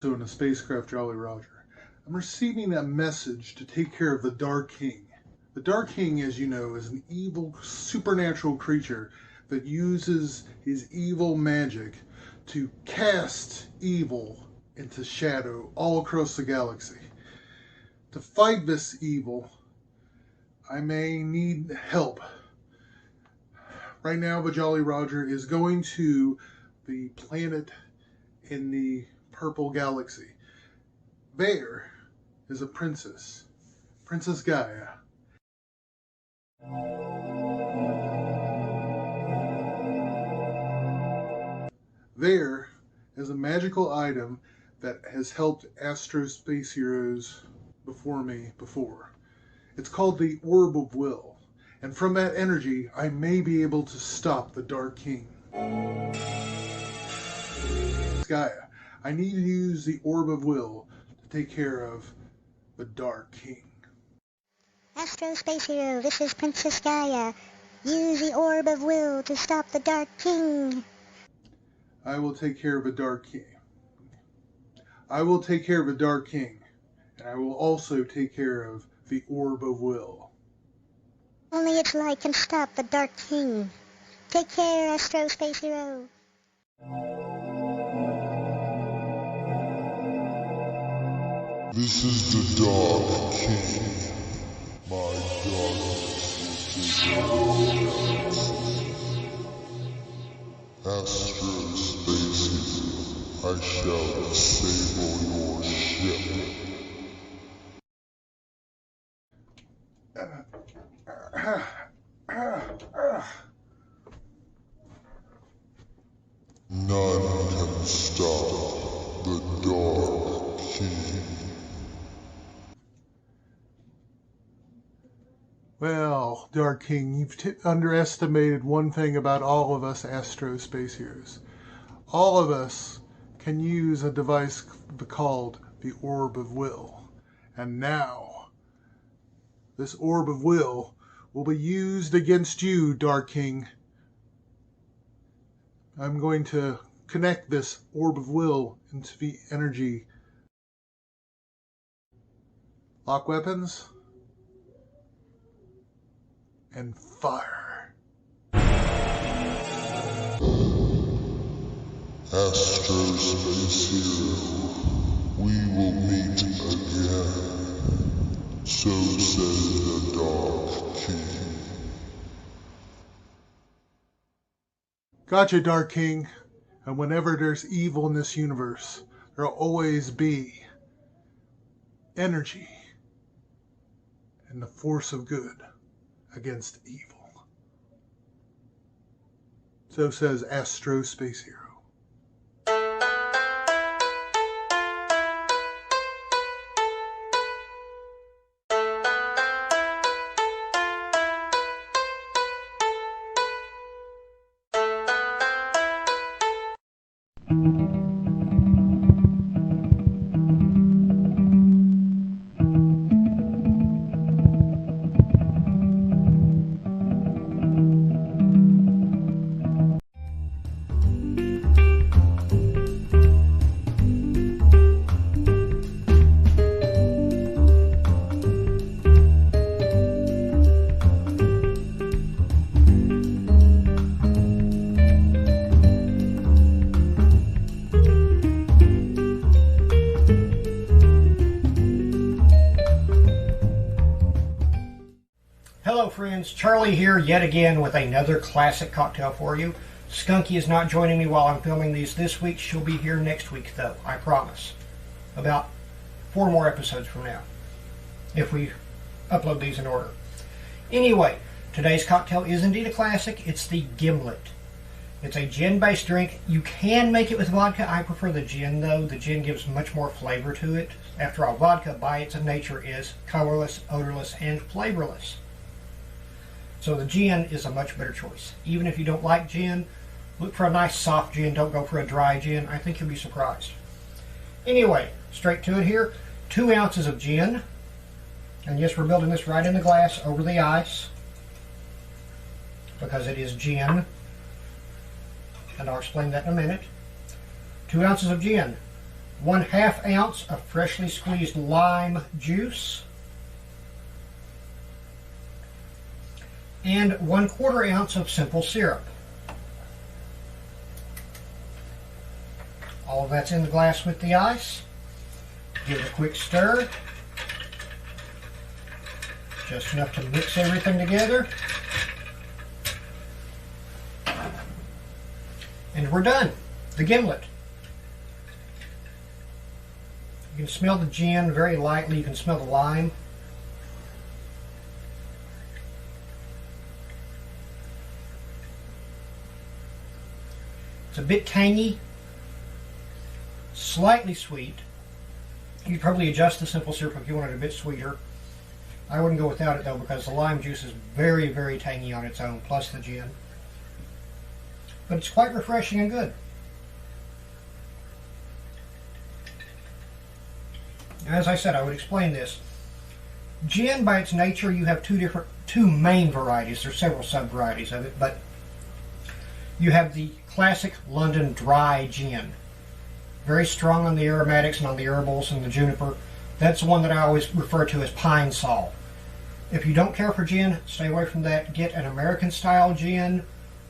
So in a spacecraft Jolly Roger, I'm receiving a message to take care of the Dark King. The Dark King, as you know, is an evil supernatural creature that uses his evil magic to cast evil into shadow all across the galaxy. To fight this evil, I may need help. Right now, the Jolly Roger is going to the planet in the purple galaxy. There is a princess, Princess Gaia. There is a magical item that has helped Astro Space Heroes before me before. It's called the Orb of Will, and from that energy I may be able to stop the Dark King. Gaia, I need to use the Orb of Will to take care of the Dark King. Astro Space Hero, this is Princess Gaia. Use the Orb of Will to stop the Dark King. I will take care of the Dark King. I will take care of the Dark King, and I will also take care of the Orb of Will. Only its light can stop the Dark King. Take care, Astro Space Hero. This is the Dark King. My darkness Astro Space Hero, I shall disable your ship. None can stop the Dark King. Well, Dark King, you've underestimated one thing about all of us Astro Space Heroes. All of us can use a device called the Orb of Will. And now, this Orb of Will be used against you, Dark King. I'm going to connect this Orb of Will into the energy. Lock weapons. And fire. Astro Space Hero, we will meet again. So says the Dark King. Gotcha, Dark King. And whenever there's evil in this universe, there'll always be energy and the force of good against evil. So says Astro Space Hero. Friends, Charlie here yet again with another classic cocktail for you. Skunky is not joining me while I'm filming these this week. She'll be here next week though, I promise. About 4 more episodes from now, if we upload these in order. Anyway, today's cocktail is indeed a classic. It's the Gimlet. It's a gin-based drink. You can make it with vodka. I prefer the gin though. The gin gives much more flavor to it. After all, vodka by its nature is colorless, odorless, and flavorless. So the gin is a much better choice. Even if you don't like gin, look for a nice soft gin. Don't go for a dry gin. I think you'll be surprised. Anyway, straight to it here. 2 ounces of gin. And yes, we're building this right in the glass over the ice, because it is gin. And I'll explain that in a minute. 2 ounces of gin. 1/2 ounce of freshly squeezed lime juice, and 1/4 ounce of simple syrup. All of that's in the glass with the ice. Give it a quick stir. Just enough to mix everything together. And we're done. The gimlet. You can smell the gin very lightly. You can smell the lime. It's a bit tangy, slightly sweet. You'd probably adjust the simple syrup if you wanted it a bit sweeter. I wouldn't go without it though, because the lime juice is very, very tangy on its own, plus the gin. But it's quite refreshing and good. As I said, I would explain this. Gin, by its nature, you have two main varieties. There's several sub-varieties of it, but you have the classic London dry gin. Very strong on the aromatics and on the herbals and the juniper. That's the one that I always refer to as pine sol. If you don't care for gin, stay away from that. Get an American style gin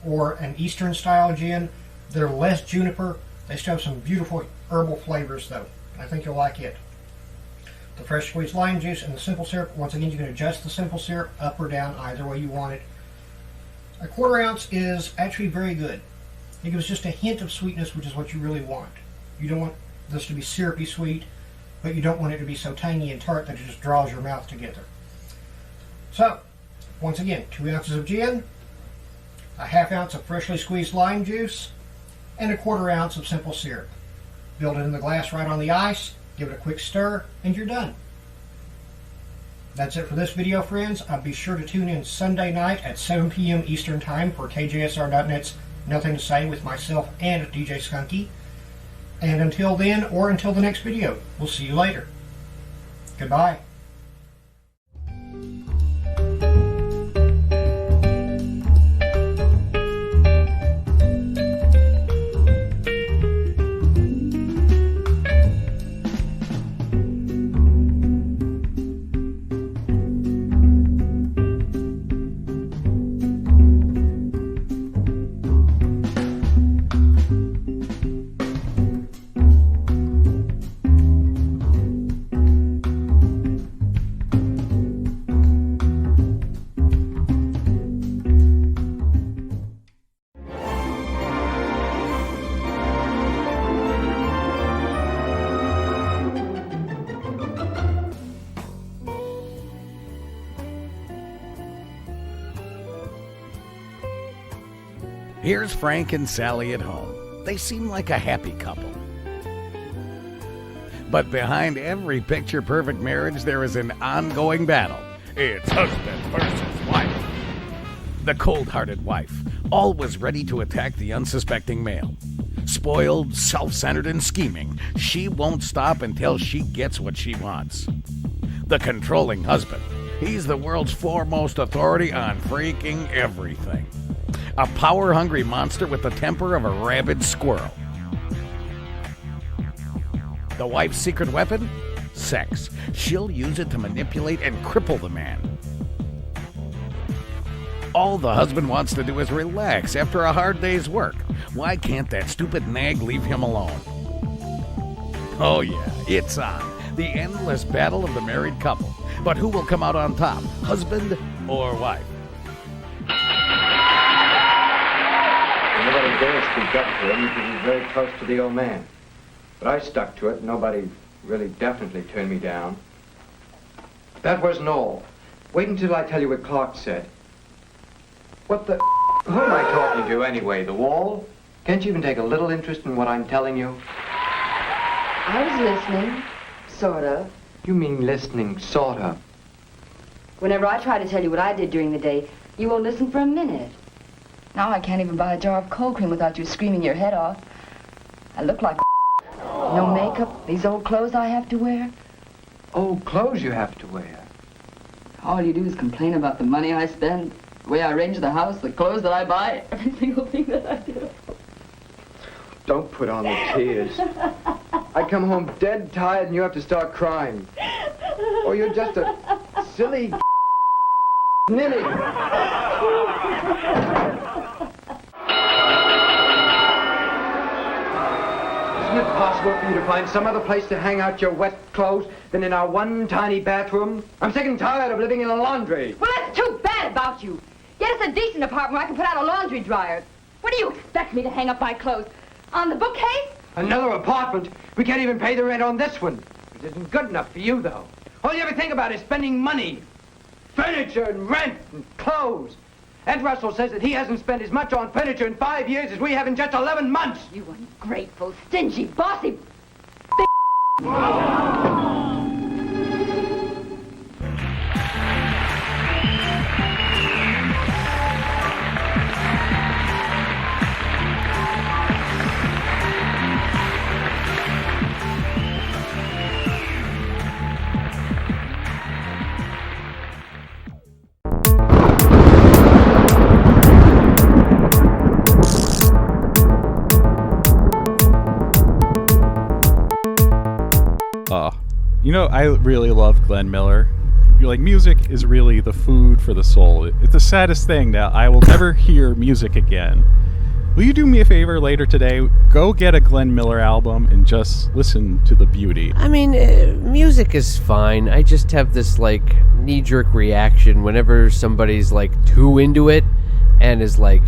or an Eastern style gin. They're less juniper. They still have some beautiful herbal flavors though. I think you'll like it. The fresh squeezed lime juice and the simple syrup. Once again, you can adjust the simple syrup up or down either way you want it. 1/4 ounce is actually very good. It gives just a hint of sweetness, which is what you really want. You don't want this to be syrupy sweet, but you don't want it to be so tangy and tart that it just draws your mouth together. So, once again, 2 ounces of gin, 1/2 ounce of freshly squeezed lime juice, and 1/4 ounce of simple syrup. Build it in the glass right on the ice, give it a quick stir, and you're done. That's it for this video, friends. Be sure to tune in Sunday night at 7 p.m. Eastern Time for KJSR.net's Nothing to Say with myself and DJ Skunky. And until then, or until the next video, we'll see you later. Goodbye. Here's Frank and Sally at home. They seem like a happy couple. But behind every picture-perfect marriage, there is an ongoing battle. It's husband versus wife. The cold-hearted wife, always ready to attack the unsuspecting male. Spoiled, self-centered, and scheming, she won't stop until she gets what she wants. The controlling husband, he's the world's foremost authority on freaking everything. A power-hungry monster with the temper of a rabid squirrel. The wife's secret weapon? Sex. She'll use it to manipulate and cripple the man. All the husband wants to do is relax after a hard day's work. Why can't that stupid nag leave him alone? Oh yeah, it's on. The endless battle of the married couple. But who will come out on top, husband or wife? Nobody dared speak up to him because he's very close to the old man. But I stuck to it. Nobody really definitely turned me down. That wasn't all. Wait until I tell you what Clark said. What the... Who am I talking to anyway? The wall? Can't you even take a little interest in what I'm telling you? I was listening, sort of. You mean listening, sort of? Whenever I try to tell you what I did during the day, you won't listen for a minute. Now I can't even buy a jar of cold cream without you screaming your head off. I look like no makeup, these old clothes I have to wear. Old clothes you have to wear? All you do is complain about the money I spend, the way I arrange the house, the clothes that I buy, every single thing that I do. Don't put on the tears. I come home dead tired and you have to start crying. Or you're just a silly ninny. Isn't it possible for you to find some other place to hang out your wet clothes than in our one tiny bathroom? I'm sick and tired of living in a laundry. Well, that's too bad about you. Get us a decent apartment where I can put out a laundry dryer. Where do you expect me to hang up my clothes? On the bookcase? Another apartment? We can't even pay the rent on this one. It isn't good enough for you, though. All you ever think about is spending money. Furniture and rent and clothes. Ed Russell says that he hasn't spent as much on furniture in 5 years as we have in just 11 months. You ungrateful, stingy, bossy... You know, I really love Glenn Miller. You're like, music is really the food for the soul. It's the saddest thing that I will never hear music again. Will you do me a favor later today? Go get a Glenn Miller album and just listen to the beauty. I mean, music is fine. I just have this, like, knee-jerk reaction whenever somebody's, like, too into it and is, like,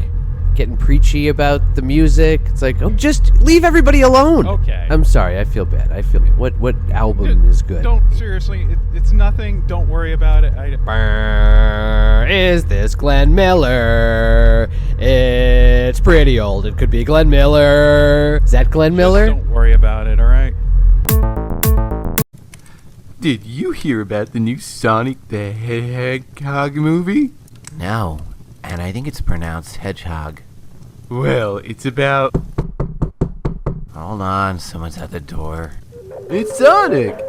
getting preachy about the music. It's like, oh, just leave everybody alone. Okay. I'm sorry. I feel bad. What album is good? Don't, seriously, it's nothing. Don't worry about it. Is this Glenn Miller? It's pretty old. It could be Glenn Miller. Is that Glenn Miller? Don't worry about it, all right? Did you hear about the new Sonic the Hedgehog movie? No, and I think it's pronounced hedgehog. Well, it's about... Hold on, someone's at the door. It's Sonic!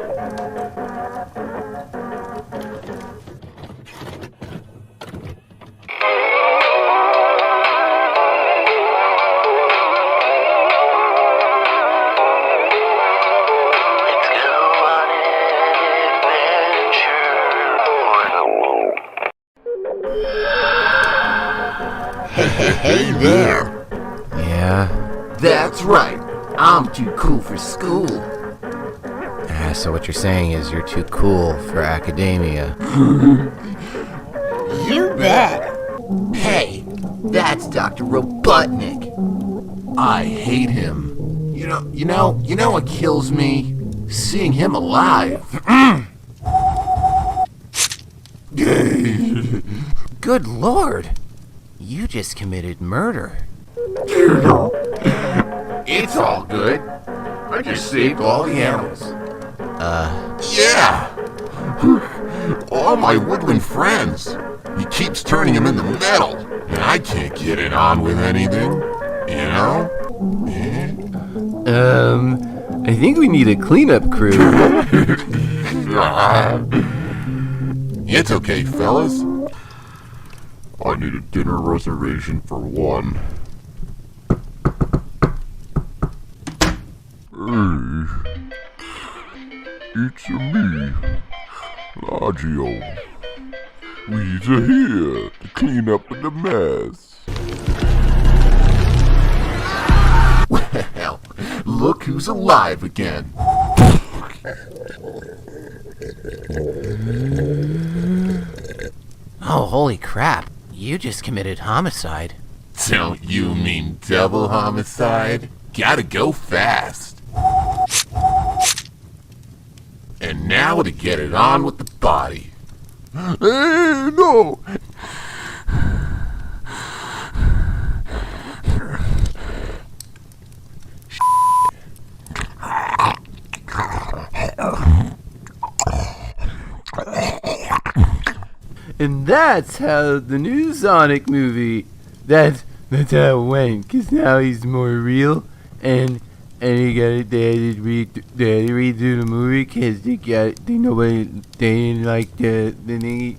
Hey there! Yeah? That's right. I'm too cool for school. So what you're saying is you're too cool for academia. You bet. Hey, that's Dr. Robotnik. I hate him. You know what kills me? Seeing him alive. Good Lord! You just committed murder. It's all good. I just saved all the animals. Yeah! All my woodland friends. He keeps turning them into metal, and I can't get it on with anything. You know? I think we need a cleanup crew. It's okay, fellas. I need a dinner reservation for one. Hey, it's me, Lagio. We's here to clean up the mess. Well, look who's alive again. Oh, holy crap. You just committed homicide. Don't you mean double homicide? Gotta go fast. And now to get it on with the body. Hey, no! And that's how the new Sonic movie, that's how it went, because now he's more real, and they had to redo the movie because they didn't like the thing.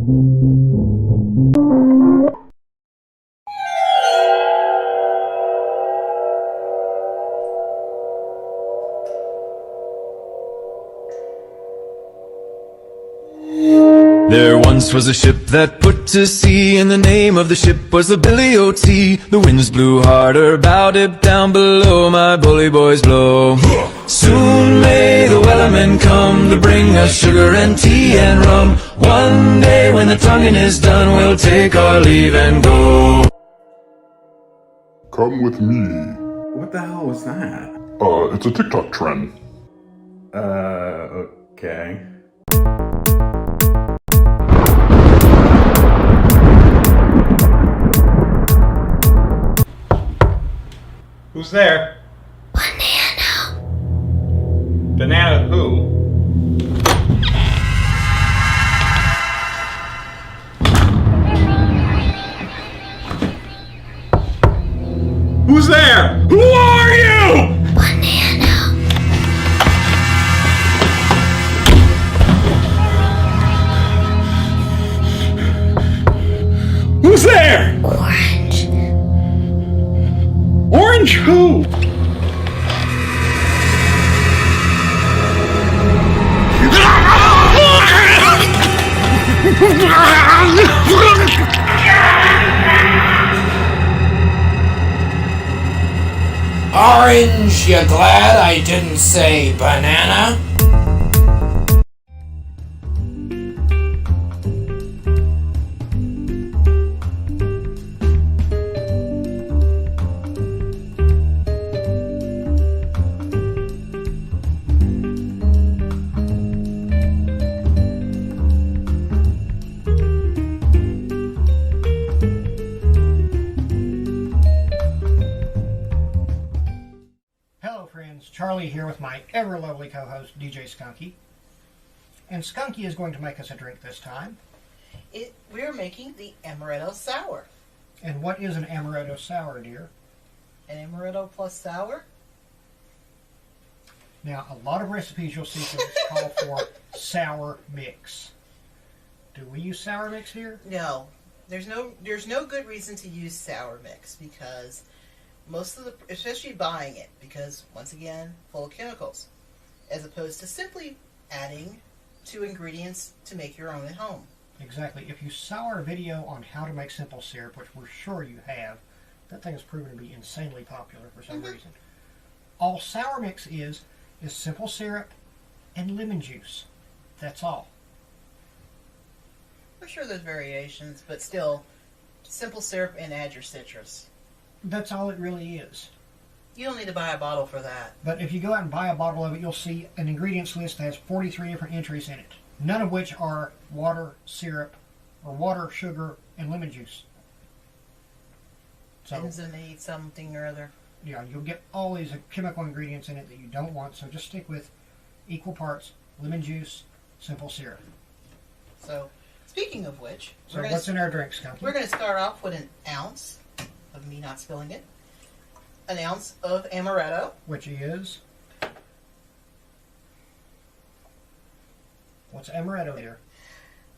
There once was a ship that put to sea, and the name of the ship was the Billy O.T. The winds blew harder, bowed it down below, my bully boys blow. Soon may the wellermen come to bring us sugar and tea and rum. One day when the tonguing is done, we'll take our leave and go. Come with me. What the hell was that? It's a TikTok trend. Okay. Who's there? Banana. Banana who? Who's there? Who are you? Banana. Who's there? Orange. Orange who? Orange, you glad I didn't say banana? Charlie here with my ever lovely co-host DJ Skunky. And Skunky is going to make us a drink this time. We're making the Amaretto Sour. And what is an Amaretto Sour, dear? An Amaretto plus sour? Now, a lot of recipes you'll see call for sour mix. Do we use sour mix here? No. There's no good reason to use sour mix because most of the, especially buying it, because once again, full of chemicals, as opposed to simply adding 2 ingredients to make your own at home. Exactly. If you saw our video on how to make simple syrup, which we're sure you have, that thing has proven to be insanely popular for some reason. All sour mix is simple syrup and lemon juice. That's all. For sure there's variations, but still, simple syrup and add your citrus. That's all it really is. You don't need to buy a bottle for that. But if you go out and buy a bottle of it, you'll see an ingredients list that has 43 different entries in it, none of which are water, syrup, or water, sugar, and lemon juice. So, Benzonate something or other. Yeah, you'll get all these chemical ingredients in it that you don't want, so just stick with equal parts lemon juice, simple syrup. So, speaking of which, so what's in our drink, Skunky? We're going to start off with an ounce of me not spilling it. An ounce of amaretto. Which is? What's amaretto here?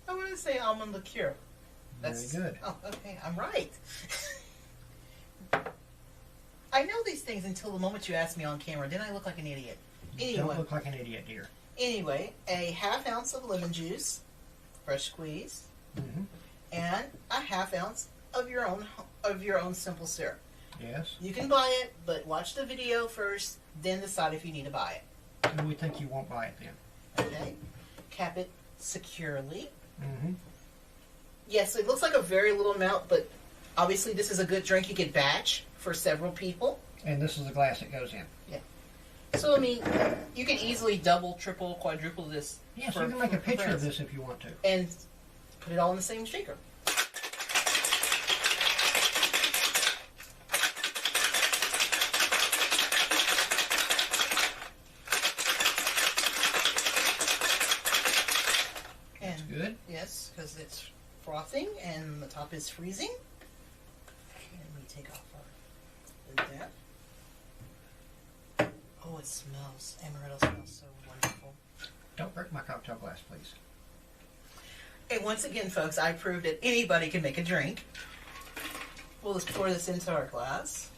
I want to say almond liqueur. Very good. Oh, okay, I'm right. I know these things until the moment you asked me on camera. Didn't I look like an idiot? You don't look like an idiot, dear. Anyway, a ½ ounce of lemon juice, fresh squeeze, and a ½ ounce of your own simple syrup. Yes. You can buy it, but watch the video first, then decide if you need to buy it. And we think you won't buy it then. Okay. Cap it securely. Mm-hmm. Yes, it looks like a very little amount, but obviously this is a good drink you could batch for several people. And this is the glass it goes in. Yeah. So, I mean, you can easily double, triple, quadruple this. Yes, you can make a picture of this if you want to. And put it all in the same shaker. That's good. Yes, because it's frothing and the top is freezing. And we take off our lid there. Oh, it smells. Amaretto smells so wonderful. Don't break my cocktail glass, please. And once again, folks, I proved that anybody can make a drink. We'll just pour this into our glass.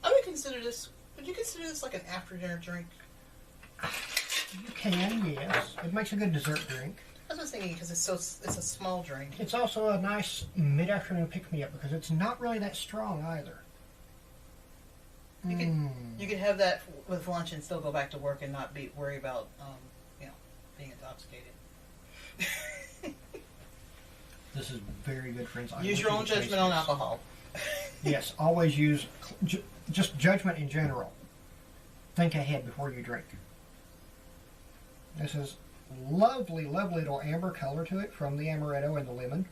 I would consider this. Would you consider this like an after-dinner drink? You can, yes. It makes a good dessert drink. I was just thinking because it's a small drink. It's also a nice mid-afternoon pick-me-up because it's not really that strong either. You could have that with lunch and still go back to work and not worry about being intoxicated. This is very good, friends. Use your own judgment on alcohol. Yes, always use just judgment in general. Think ahead before you drink. This is lovely, lovely little amber color to it from the amaretto and the lemon.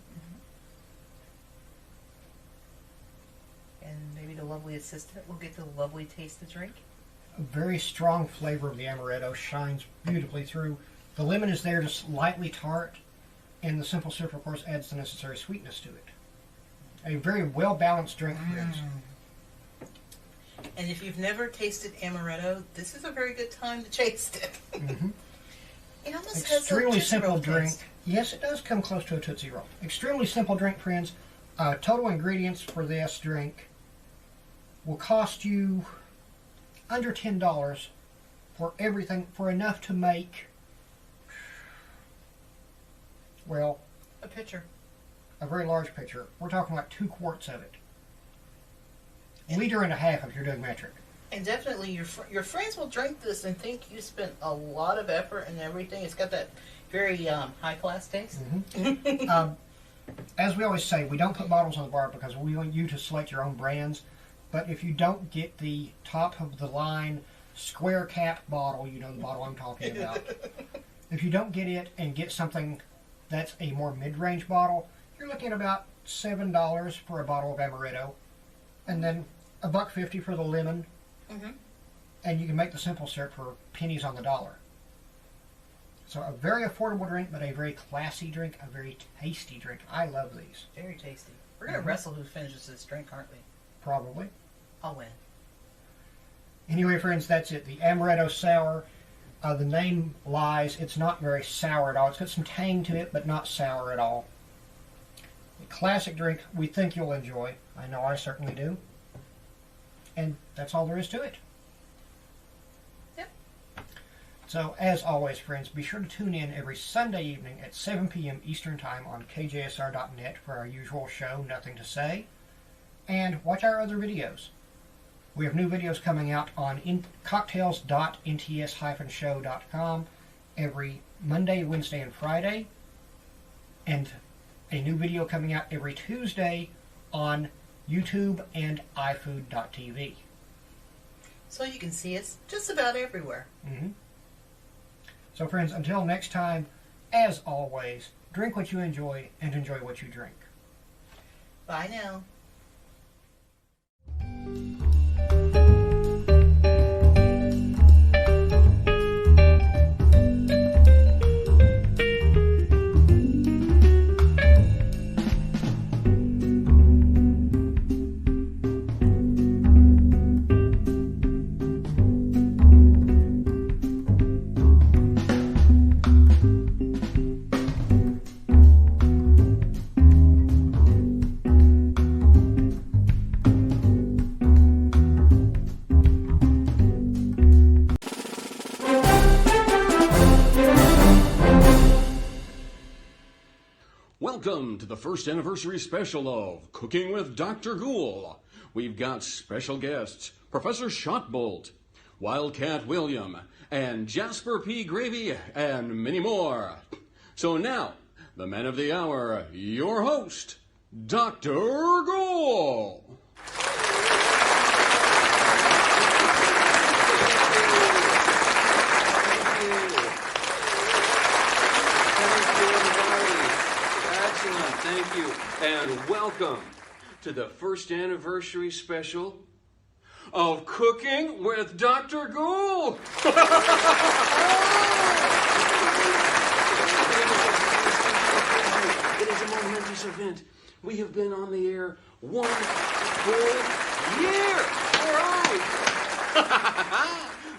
And maybe the lovely assistant will get the lovely taste to drink. A very strong flavor of the amaretto shines beautifully through. The lemon is there, just lightly tart, and the simple syrup, of course, adds the necessary sweetness to it. A very well-balanced drink, friends. And if you've never tasted amaretto, this is a very good time to taste it. Mm-hmm. It almost Extremely has a simple Tootsie Roll drink. taste. Yes, it does come close to a Tootsie Roll. Extremely simple drink, friends. Total ingredients for this drink will cost you under $10 for everything, for enough to make, well, a pitcher. A very large pitcher. We're talking like 2 quarts of it. A liter and a half if you're doing metric. And definitely your friends will drink this and think you spent a lot of effort and everything. It's got that very high-class taste. Mm-hmm. As we always say, we don't put bottles on the bar because we want you to select your own brands. But if you don't get the top of the line square cap bottle, you know the bottle I'm talking about. If you don't get it and get something that's a more mid-range bottle, you're looking at about $7 for a bottle of amaretto, and then $1.50 for the lemon, and you can make the simple syrup for pennies on the dollar. So a very affordable drink, but a very classy drink, a very tasty drink. I love these. Very tasty. We're going to wrestle who finishes this drink, aren't we? Probably. I'll win. Anyway, friends, that's it. The Amaretto Sour. The name lies. It's not very sour at all. It's got some tang to it, but not sour at all. A classic drink we think you'll enjoy. I know I certainly do. And that's all there is to it. Yep. So, as always, friends, be sure to tune in every Sunday evening at 7 p.m. Eastern Time on KJSR.net for our usual show, Nothing to Say. And watch our other videos. We have new videos coming out on cocktails.nts-show.com every Monday, Wednesday, and Friday. And a new video coming out every Tuesday on YouTube and iFood.tv. So you can see us just about everywhere. Mm-hmm. So, friends, until next time, as always, drink what you enjoy and enjoy what you drink. Bye now. Welcome to the first anniversary special of Cooking with Dr. Ghoul. We've got special guests, Professor Shotbolt, Wildcat William, and Jasper P. Gravy, and many more. So now, the man of the hour, your host, Dr. Ghoul. Thank you, and welcome to the first anniversary special of Cooking with Dr. Ghoul. It is a momentous event. We have been on the air 1 full year. All right.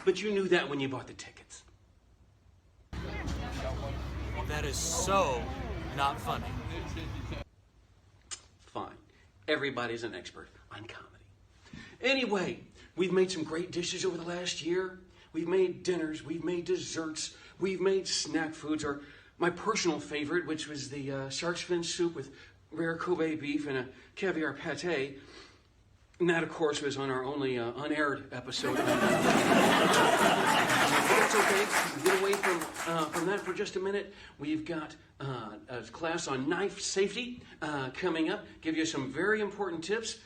but you knew that when you bought the tickets. That is so not funny. Fine. Everybody's an expert on comedy. Anyway, we've made some great dishes over the last year. We've made dinners, we've made desserts, we've made snack foods, or my personal favorite, which was the shark's fin soup with rare Kobe beef and a caviar pate. And that, of course, was on our only unaired episode. But that's okay. Get away from that for just a minute. We've got a class on knife safety coming up. Give you some very important tips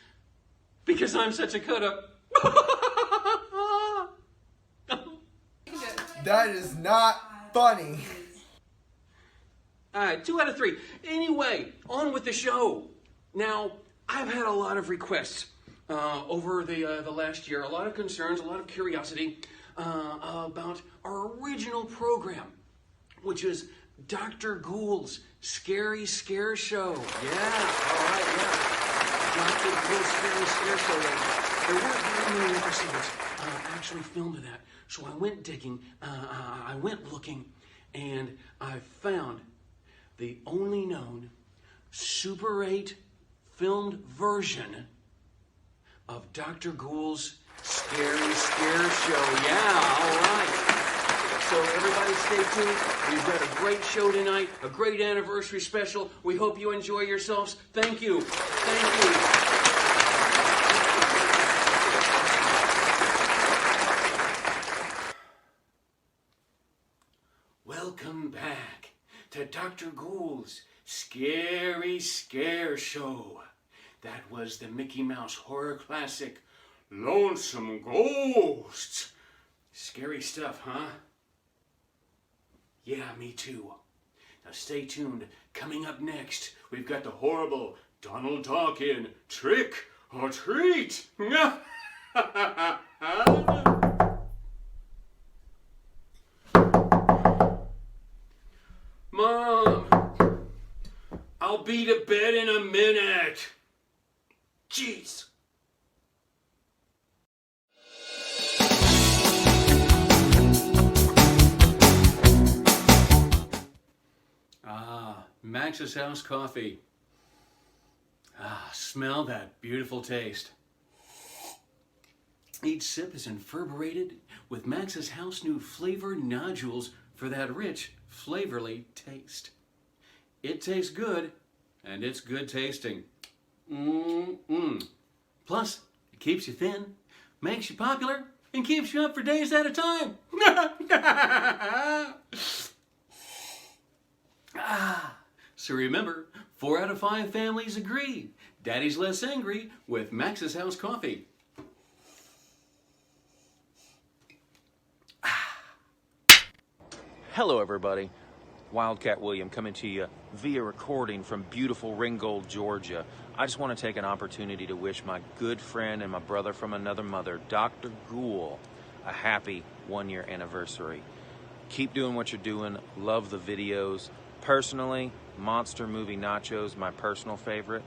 because I'm such a cut-up. That is not funny. All right, 2 out of 3. Anyway, on with the show. Now, I've had a lot of requests over the last year, a lot of concerns, a lot of curiosity about our original program, which is Dr. Ghoul's Scary Scare Show. Yeah, all right, yeah. Dr. Ghoul's Scary Scare Show. There weren't very many episodes actually filmed of that, so I went digging, I went looking, and I found the only known Super 8 filmed version of Dr. Ghoul's Scary Scare Show. Yeah, all right. So everybody stay tuned. We've got a great show tonight, a great anniversary special. We hope you enjoy yourselves. Thank you. Thank you. Welcome back to Dr. Ghoul's Scary Scare Show. That was the Mickey Mouse horror classic, Lonesome Ghosts. Scary stuff, huh? Yeah, me too. Now stay tuned. Coming up next, we've got the horrible Donald Duck in Trick or Treat. Mom, I'll be to bed in a minute. Jeez. Max's House Coffee. Smell that beautiful taste. Each sip is infurberated with Max's House new flavored nodules for that rich, flavorly taste. It tastes good, and it's good tasting. Plus, it keeps you thin, makes you popular, and keeps you up for days at a time. So remember, 4 out of 5 families agree. Daddy's less angry with Max's House Coffee. Hello, everybody. Wildcat William coming to you via recording from beautiful Ringgold, Georgia. I just want to take an opportunity to wish my good friend and my brother from another mother, Dr. Ghoul, a happy 1-year anniversary. Keep doing what you're doing. Love the videos. Personally, Monster Movie Nachos, my personal favorite.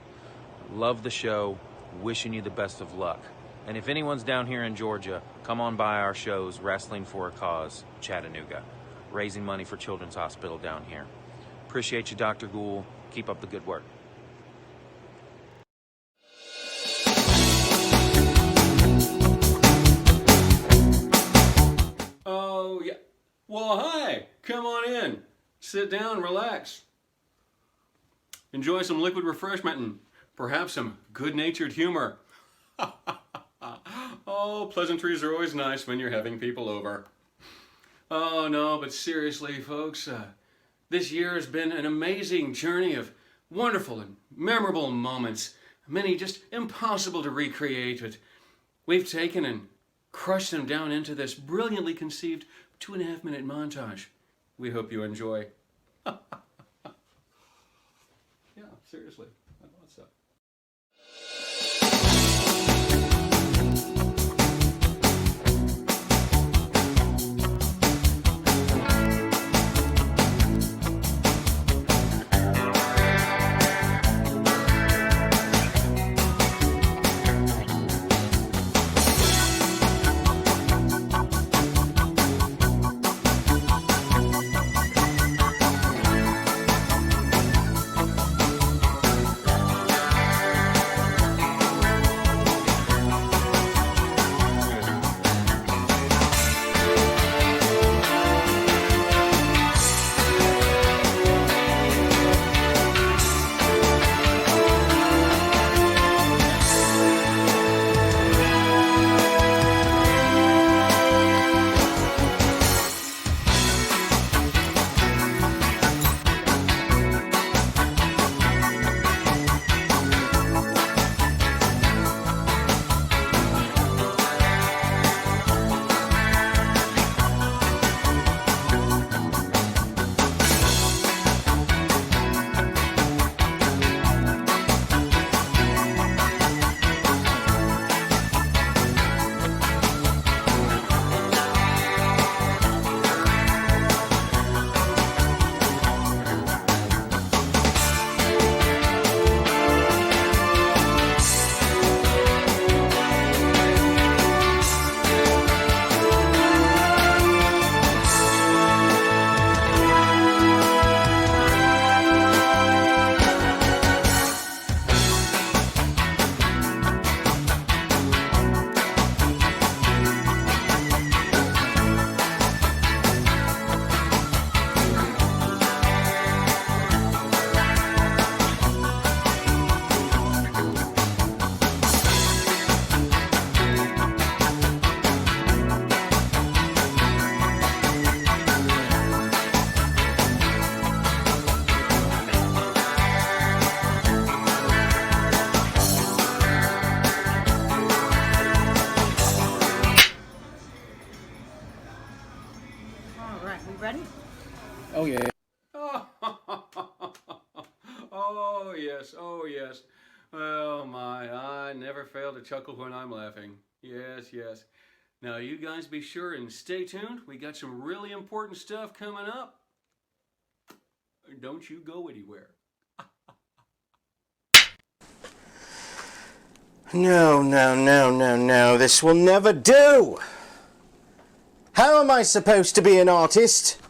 Love the show. Wishing you the best of luck. And if anyone's down here in Georgia, come on by our shows, Wrestling for a Cause, Chattanooga. Raising money for Children's Hospital down here. Appreciate you, Dr. Ghoul. Keep up the good work. Oh, yeah. Well, hi. Come on in. Sit down, relax. Enjoy some liquid refreshment and perhaps some good-natured humor. Oh, pleasantries are always nice when you're having people over. Oh, no, but seriously, folks, this year has been an amazing journey of wonderful and memorable moments. Many just impossible to recreate, but we've taken and crushed them down into this brilliantly conceived 2.5-minute montage. We hope you enjoy. Yeah, seriously. I thought so. right, we ready? Oh, yeah. Oh, yes, oh, yes. Oh, my, I never fail to chuckle when I'm laughing. Yes, yes. Now, you guys be sure and stay tuned. We got some really important stuff coming up. Don't you go anywhere. No. This will never do. How am I supposed to be an artist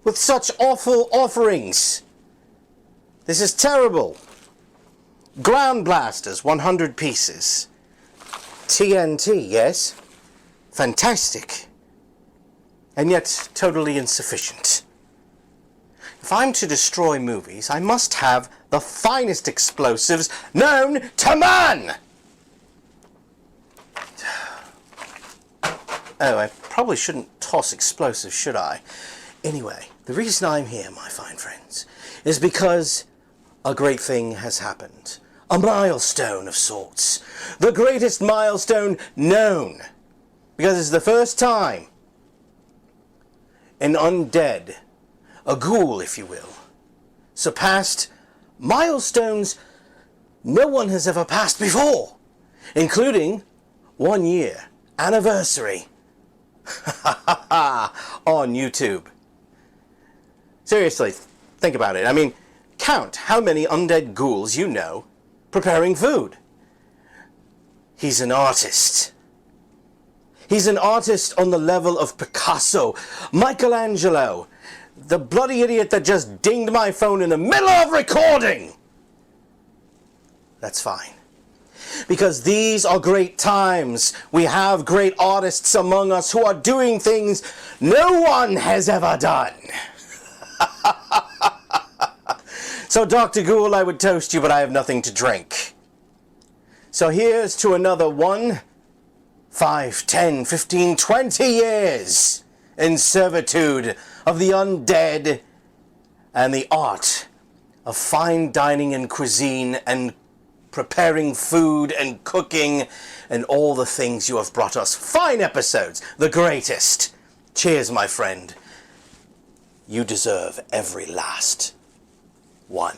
with such awful offerings? This is terrible. Ground blasters, 100 pieces. TNT, yes. Fantastic. And yet totally insufficient. If I'm to destroy movies, I must have the finest explosives known to man! Oh, I probably shouldn't toss explosives, should I? Anyway, the reason I'm here, my fine friends, is because a great thing has happened. A milestone of sorts. The greatest milestone known. Because it's the first time an undead, a ghoul, if you will, surpassed milestones no one has ever passed before, including 1 year anniversary on YouTube. Seriously, think about it. I mean, count how many undead ghouls you know preparing food. He's an artist. He's an artist on the level of Picasso, Michelangelo, the bloody idiot that just dinged my phone in the middle of recording. That's fine. Because these are great times. We have great artists among us who are doing things no one has ever done. So, Dr. Ghoul, I would toast you, but I have nothing to drink. So here's to another 1, 5, 10, 15, 20 years in servitude of the undead and the art of fine dining and cuisine and preparing food and cooking and all the things you have brought us. Fine episodes, the greatest. Cheers, my friend. You deserve every last one.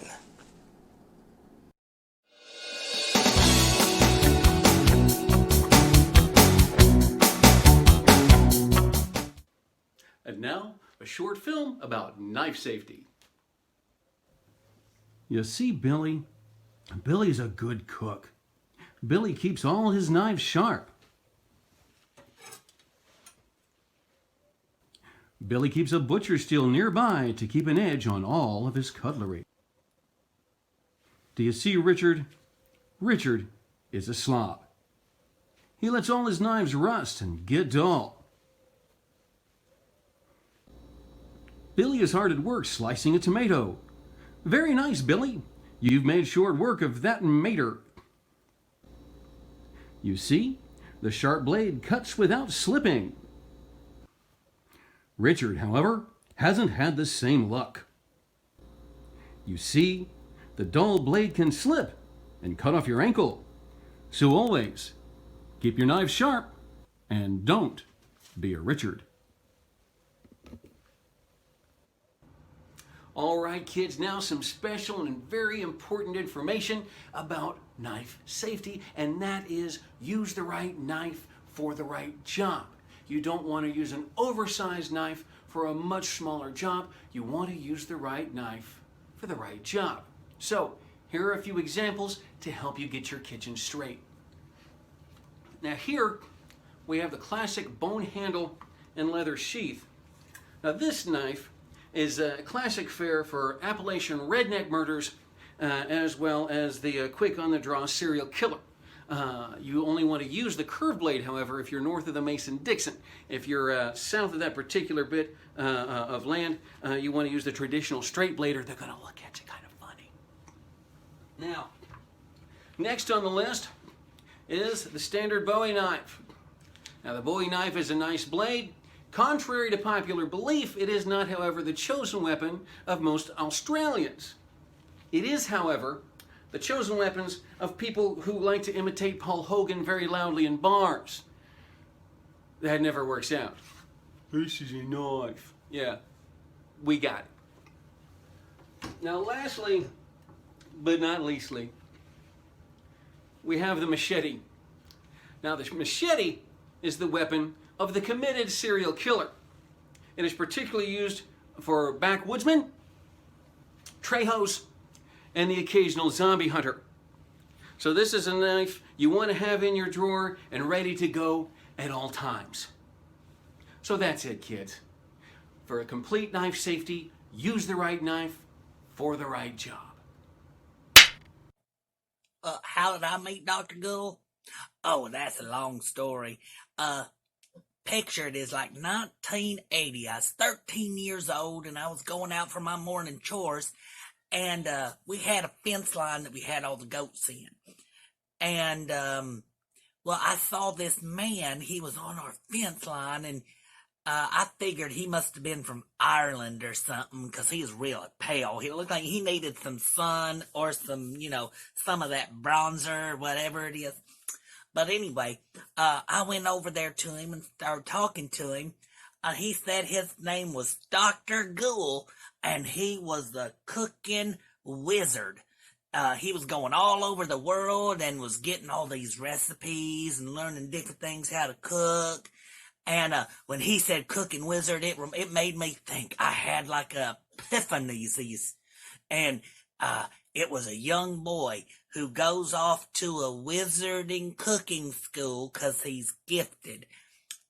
And now, a short film about knife safety. You see, Billy's a good cook. Billy keeps all his knives sharp. Billy keeps a butcher steel nearby to keep an edge on all of his cutlery. Do you see Richard? Richard is a slob. He lets all his knives rust and get dull. Billy is hard at work slicing a tomato. Very nice, Billy. You've made short work of that mater. You see, the sharp blade cuts without slipping. Richard, however, hasn't had the same luck. You see, the dull blade can slip and cut off your ankle. So always keep your knives sharp and don't be a Richard. All right, kids, now some special and very important information about knife safety, and that is use the right knife for the right job. You don't want to use an oversized knife for a much smaller job. You want to use the right knife for the right job. So, here are a few examples to help you get your kitchen straight. Now here, we have the classic bone handle and leather sheath. Now this knife is a classic fare for Appalachian redneck murders, as well as the quick on-the-draw serial killer. You only want to use the curved blade, however, if you're north of the Mason-Dixon. If you're south of that particular bit of land, you want to use the traditional straight blade, or they're going to look at you kind of funny. Now, next on the list is the standard Bowie knife. Now, the Bowie knife is a nice blade. Contrary to popular belief, it is not, however, the chosen weapon of most Australians. It is, however, the chosen weapons of people who like to imitate Paul Hogan very loudly in bars. That never works out. This is a knife. Yeah, we got it. Now, lastly, but not leastly, we have the machete. Now, the machete is the weapon of the committed serial killer. It is particularly used for backwoodsmen, trejos, and the occasional zombie hunter. So this is a knife you want to have in your drawer and ready to go at all times. So that's it, kids. For a complete knife safety, use the right knife for the right job. How did I meet Dr. Gould? Oh, that's a long story. Picture it is like 1980. I was 13 years old and I was going out for my morning chores, and we had a fence line that we had all the goats in. And, well, I saw this man. He was on our fence line, and I figured he must have been from Ireland or something, because he was real pale. He looked like he needed some sun or some, some of that bronzer, whatever it is. But anyway, I went over there to him and started talking to him. He said his name was Dr. Gould, and he was the cooking wizard. He was going all over the world and was getting all these recipes and learning different things how to cook. And when he said cooking wizard, it made me think. I had like epiphanies. And it was a young boy who goes off to a wizarding cooking school because he's gifted.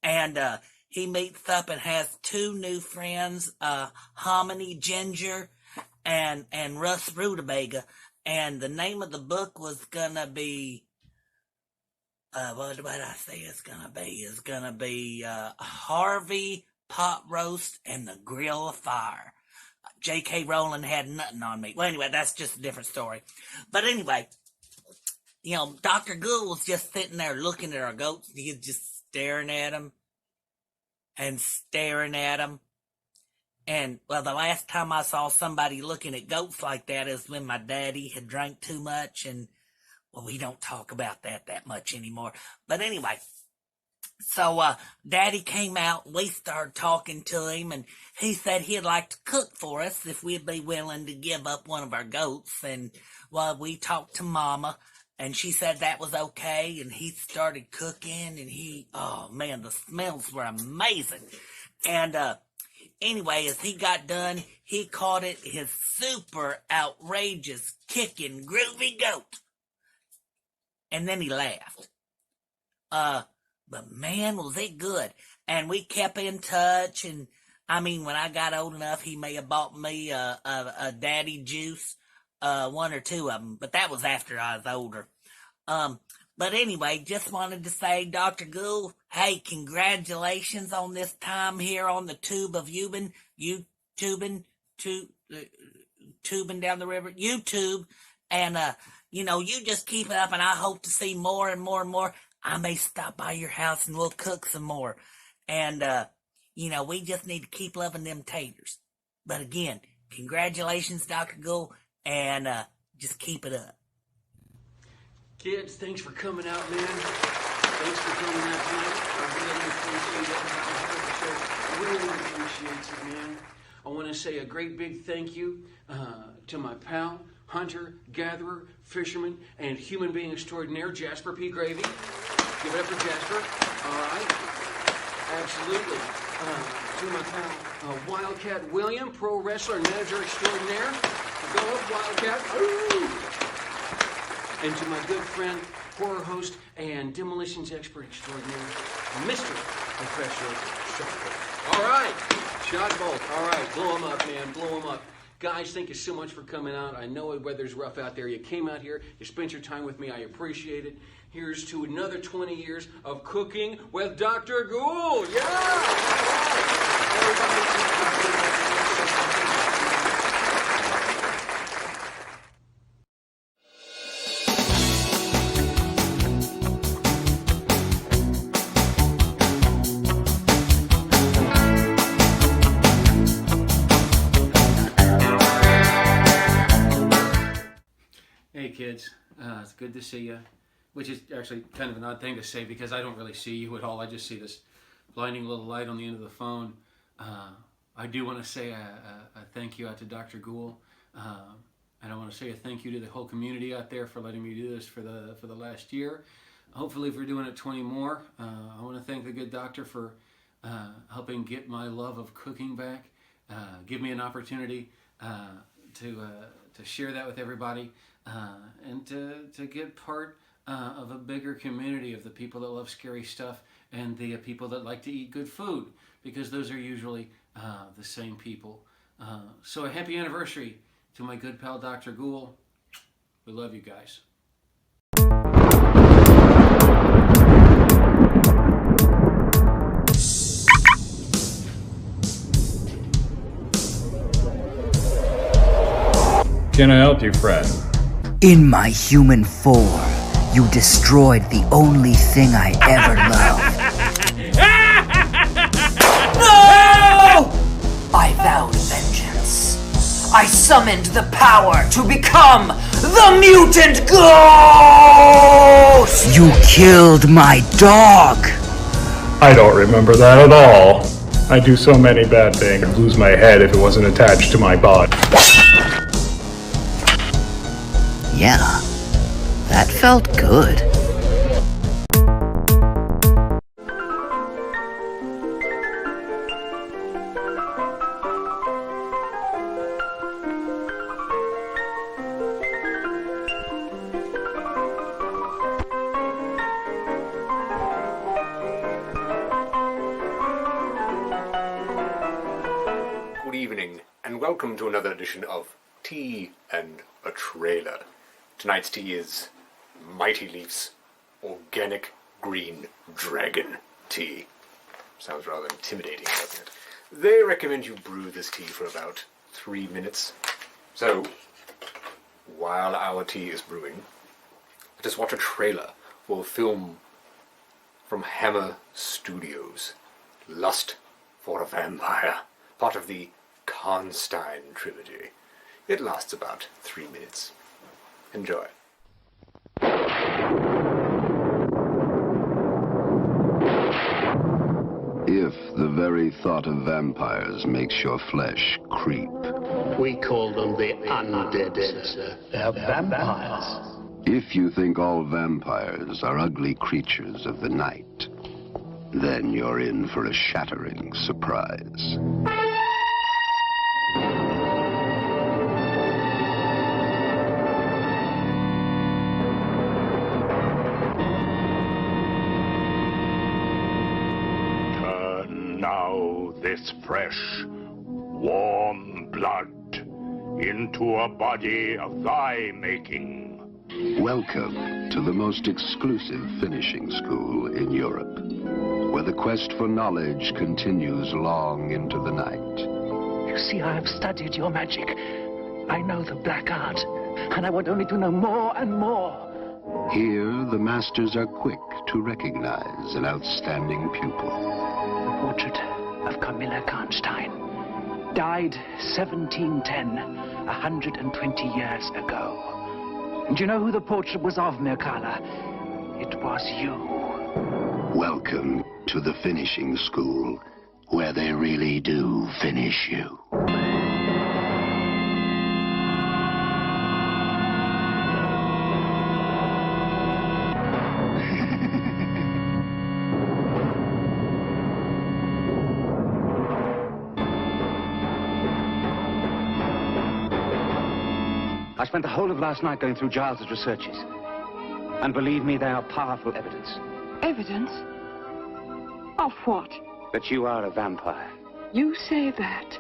And he meets up and has two new friends, Hominy Ginger and Russ Rutabaga. And the name of the book was gonna be, what did I say it's gonna be? It's gonna be Harvey Pot Roast and the Grill of Fire. J.K. Rowling had nothing on me. Well, anyway, that's just a different story. But anyway, Dr. Gould was just sitting there looking at our goats. He was just staring at them and staring at them. And, well, the last time I saw somebody looking at goats like that is when my daddy had drank too much. And, well, we don't talk about that much anymore. But anyway, so Daddy came out, we started talking to him, and he said he'd like to cook for us if we'd be willing to give up one of our goats. And, well, we talked to Mama, and she said that was okay, and he started cooking, and oh, man, the smells were amazing. And, anyway, as he got done, he called it his super outrageous kicking groovy goat. And then he laughed. But man, was it good. And we kept in touch, and I mean, when I got old enough, he may have bought me a daddy juice, one or two of them, but that was after I was older. But anyway, just wanted to say, Dr. Gould, hey, congratulations on this time here on the tube of tubing down the river, YouTube. And, you just keep it up, and I hope to see more and more and more. I may stop by your house and we'll cook some more. And, we just need to keep loving them taters. But again, congratulations, Dr. Gould, and just keep it up. Kids, thanks for coming out, man. Thanks for coming out tonight. I really appreciate it, man. I want to say a great big thank you to my pal, hunter, gatherer, fisherman, and human being extraordinaire, Jasper P. Gravy. Give it up for Jasper. All right. Absolutely. To my pal, Wildcat William, pro wrestler and manager extraordinaire. Go up, Wildcat. Ooh. And to my good friend, horror host, and demolitions expert extraordinaire, Mr. Professor Shotbolt. All right. Shotbolt. All right. Blow him up, man. Blow him up. Guys, thank you so much for coming out. I know the weather's rough out there. You came out here. You spent your time with me. I appreciate it. Here's to another 20 years of cooking with Dr. Gould. Yeah! Hey kids, it's good to see you, which is actually kind of an odd thing to say because I don't really see you at all. I just see this blinding little light on the end of the phone. I do want to say a thank you out to Dr. Ghoul. And I want to say a thank you to the whole community out there for letting me do this for the last year. Hopefully, if we're doing it 20 more, I want to thank the good doctor for helping get my love of cooking back. Give me an opportunity to share that with everybody and to get part of a bigger community of the people that love scary stuff and the people that like to eat good food, because those are usually the same people. So a happy anniversary to my good pal Dr. Ghoul. We love you guys. Can I help you, Fred? In my human form, you destroyed the only thing I ever loved. No! I vowed vengeance. I summoned the power to become the mutant ghost! You killed my dog! I don't remember that at all. I do so many bad things. I'd lose my head if it wasn't attached to my body. Yeah, that felt good. Good evening, and welcome to another edition of Tea and a Trailer. Tonight's tea is Mighty Leaf's Organic Green Dragon Tea. Sounds rather intimidating, doesn't it? They recommend you brew this tea for about 3 minutes. So, while our tea is brewing, let us watch a trailer for a film from Hammer Studios, Lust for a Vampire, part of the Constein trilogy. It lasts about 3 minutes. Enjoy. If the very thought of vampires makes your flesh creep. We call them the undead, sir. They're vampires. If you think all vampires are ugly creatures of the night, then you're in for a shattering surprise. Now this fresh, warm blood into a body of thy making. Welcome to the most exclusive finishing school in Europe, where the quest for knowledge continues long into the night. You see, I have studied your magic. I know the black art, and I want only to know more and more. Here, the masters are quick to recognize an outstanding pupil. Portrait of Camilla Karnstein. Died 1710, 120 years ago. And you know who the portrait was of, Mirkala? It was you. Welcome to the finishing school, where they really do finish you. I spent the whole of last night going through Giles's researches. And believe me, they are powerful evidence. Evidence? Of what? That you are a vampire. You say that.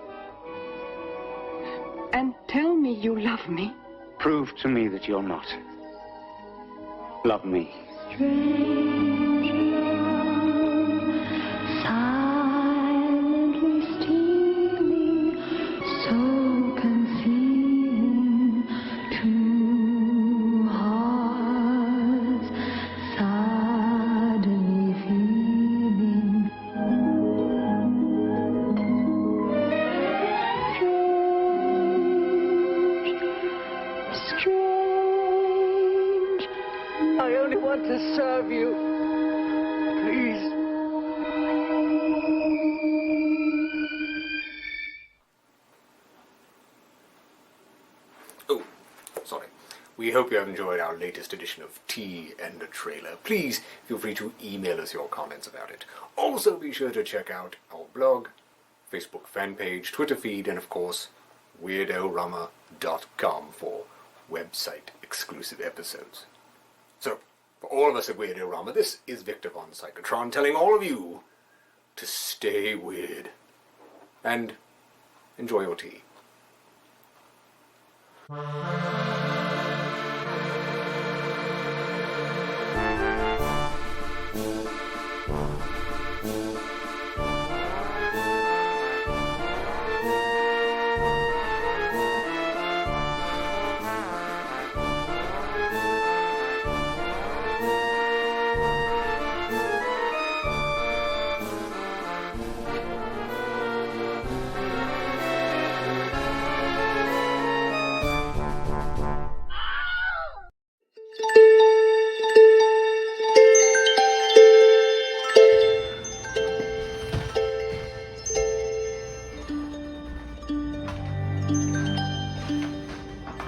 And tell me you love me. Prove to me that you're not. Love me. Silently stealing, so concealing, two hearts suddenly feeling. Strange. I only want to serve you. we hope you have enjoyed our latest edition of Tea and a Trailer. Please feel free to email us your comments about it. Also be sure to check out our blog, Facebook fan page, Twitter feed, and of course, WeirdoRama.com for website exclusive episodes. So, for all of us at Weirdo Rama, this is Victor Von Psychotron telling all of you to stay weird and enjoy your tea.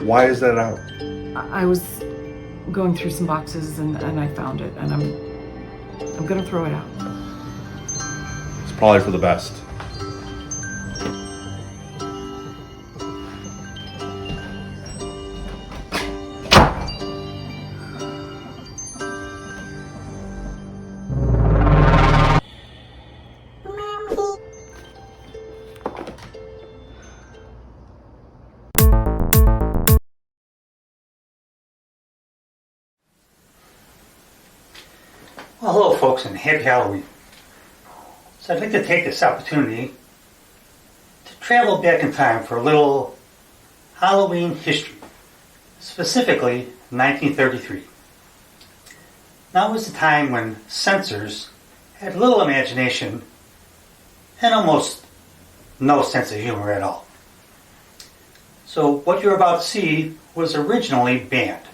Why is that out? I was going through some boxes and I found it, and I'm gonna throw it out. It's probably for the best. Well, hello folks, and happy Halloween. So I'd like to take this opportunity to travel back in time for a little Halloween history, specifically 1933. Now was the time when censors had little imagination and almost no sense of humor at all. So what you're about to see was originally banned.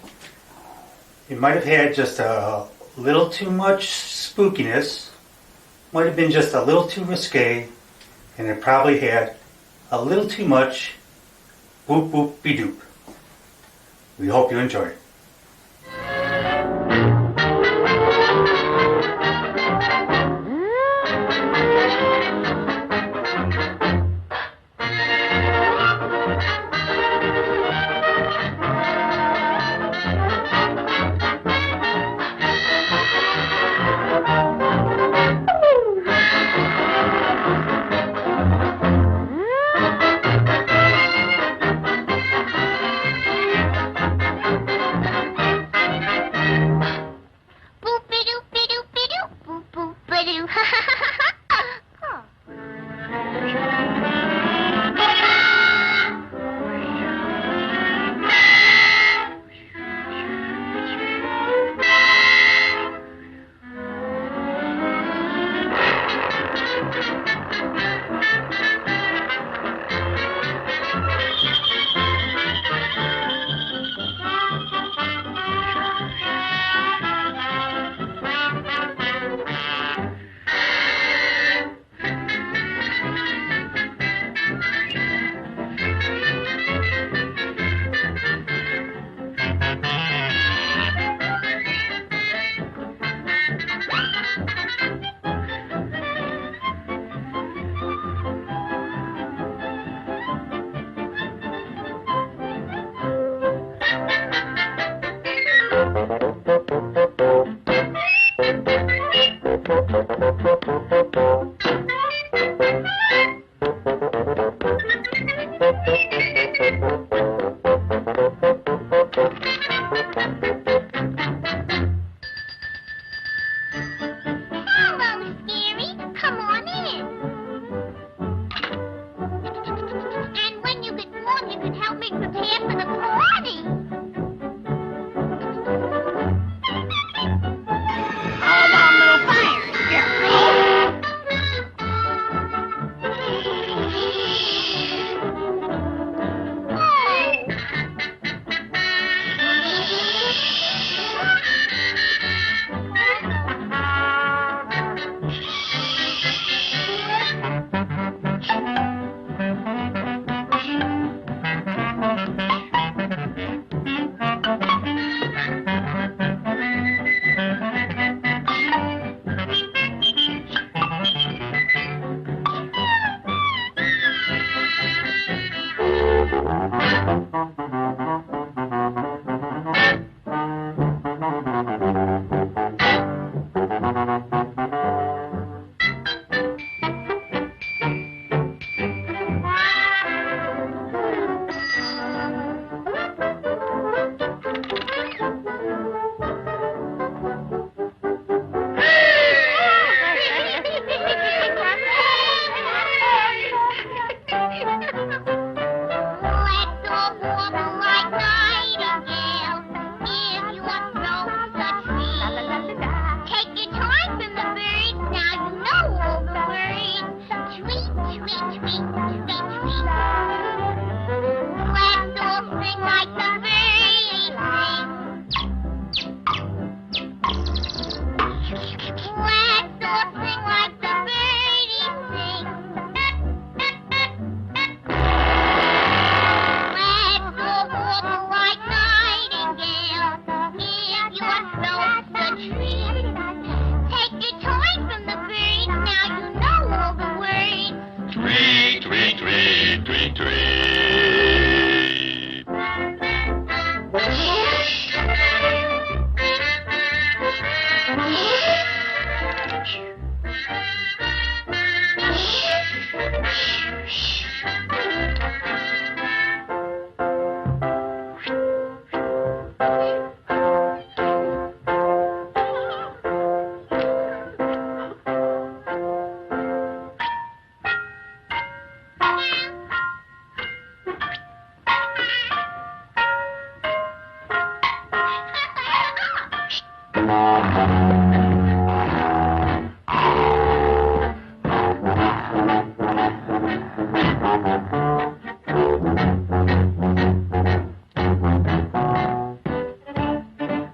It might have had just a little too much spookiness, might have been just a little too risque, and it probably had a little too much boop boop be doop. We hope you enjoy it.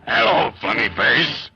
Hello, funny face.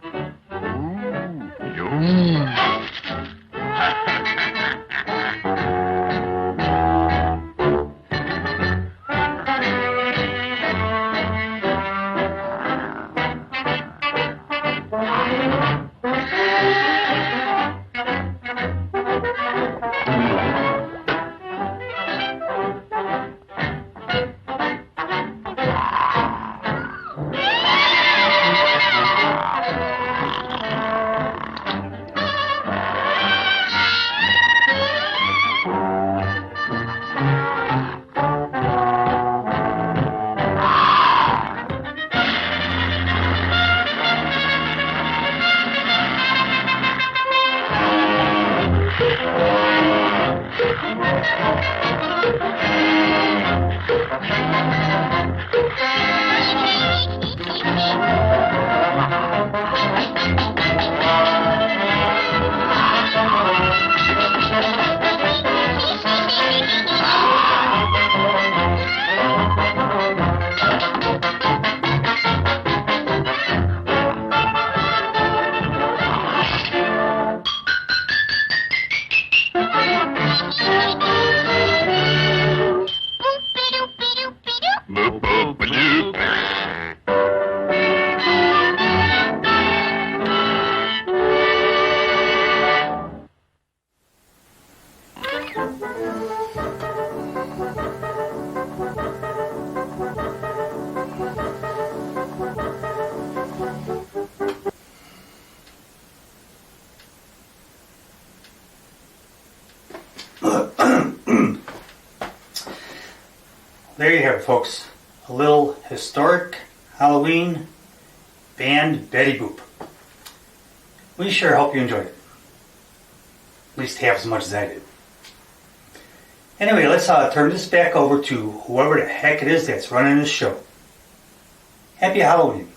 There you have it, folks. A little historic Halloween band Betty Boop. We sure hope you enjoyed it. At least half as much as I did. Anyway, let's turn this back over to whoever the heck it is that's running this show. Happy Halloween.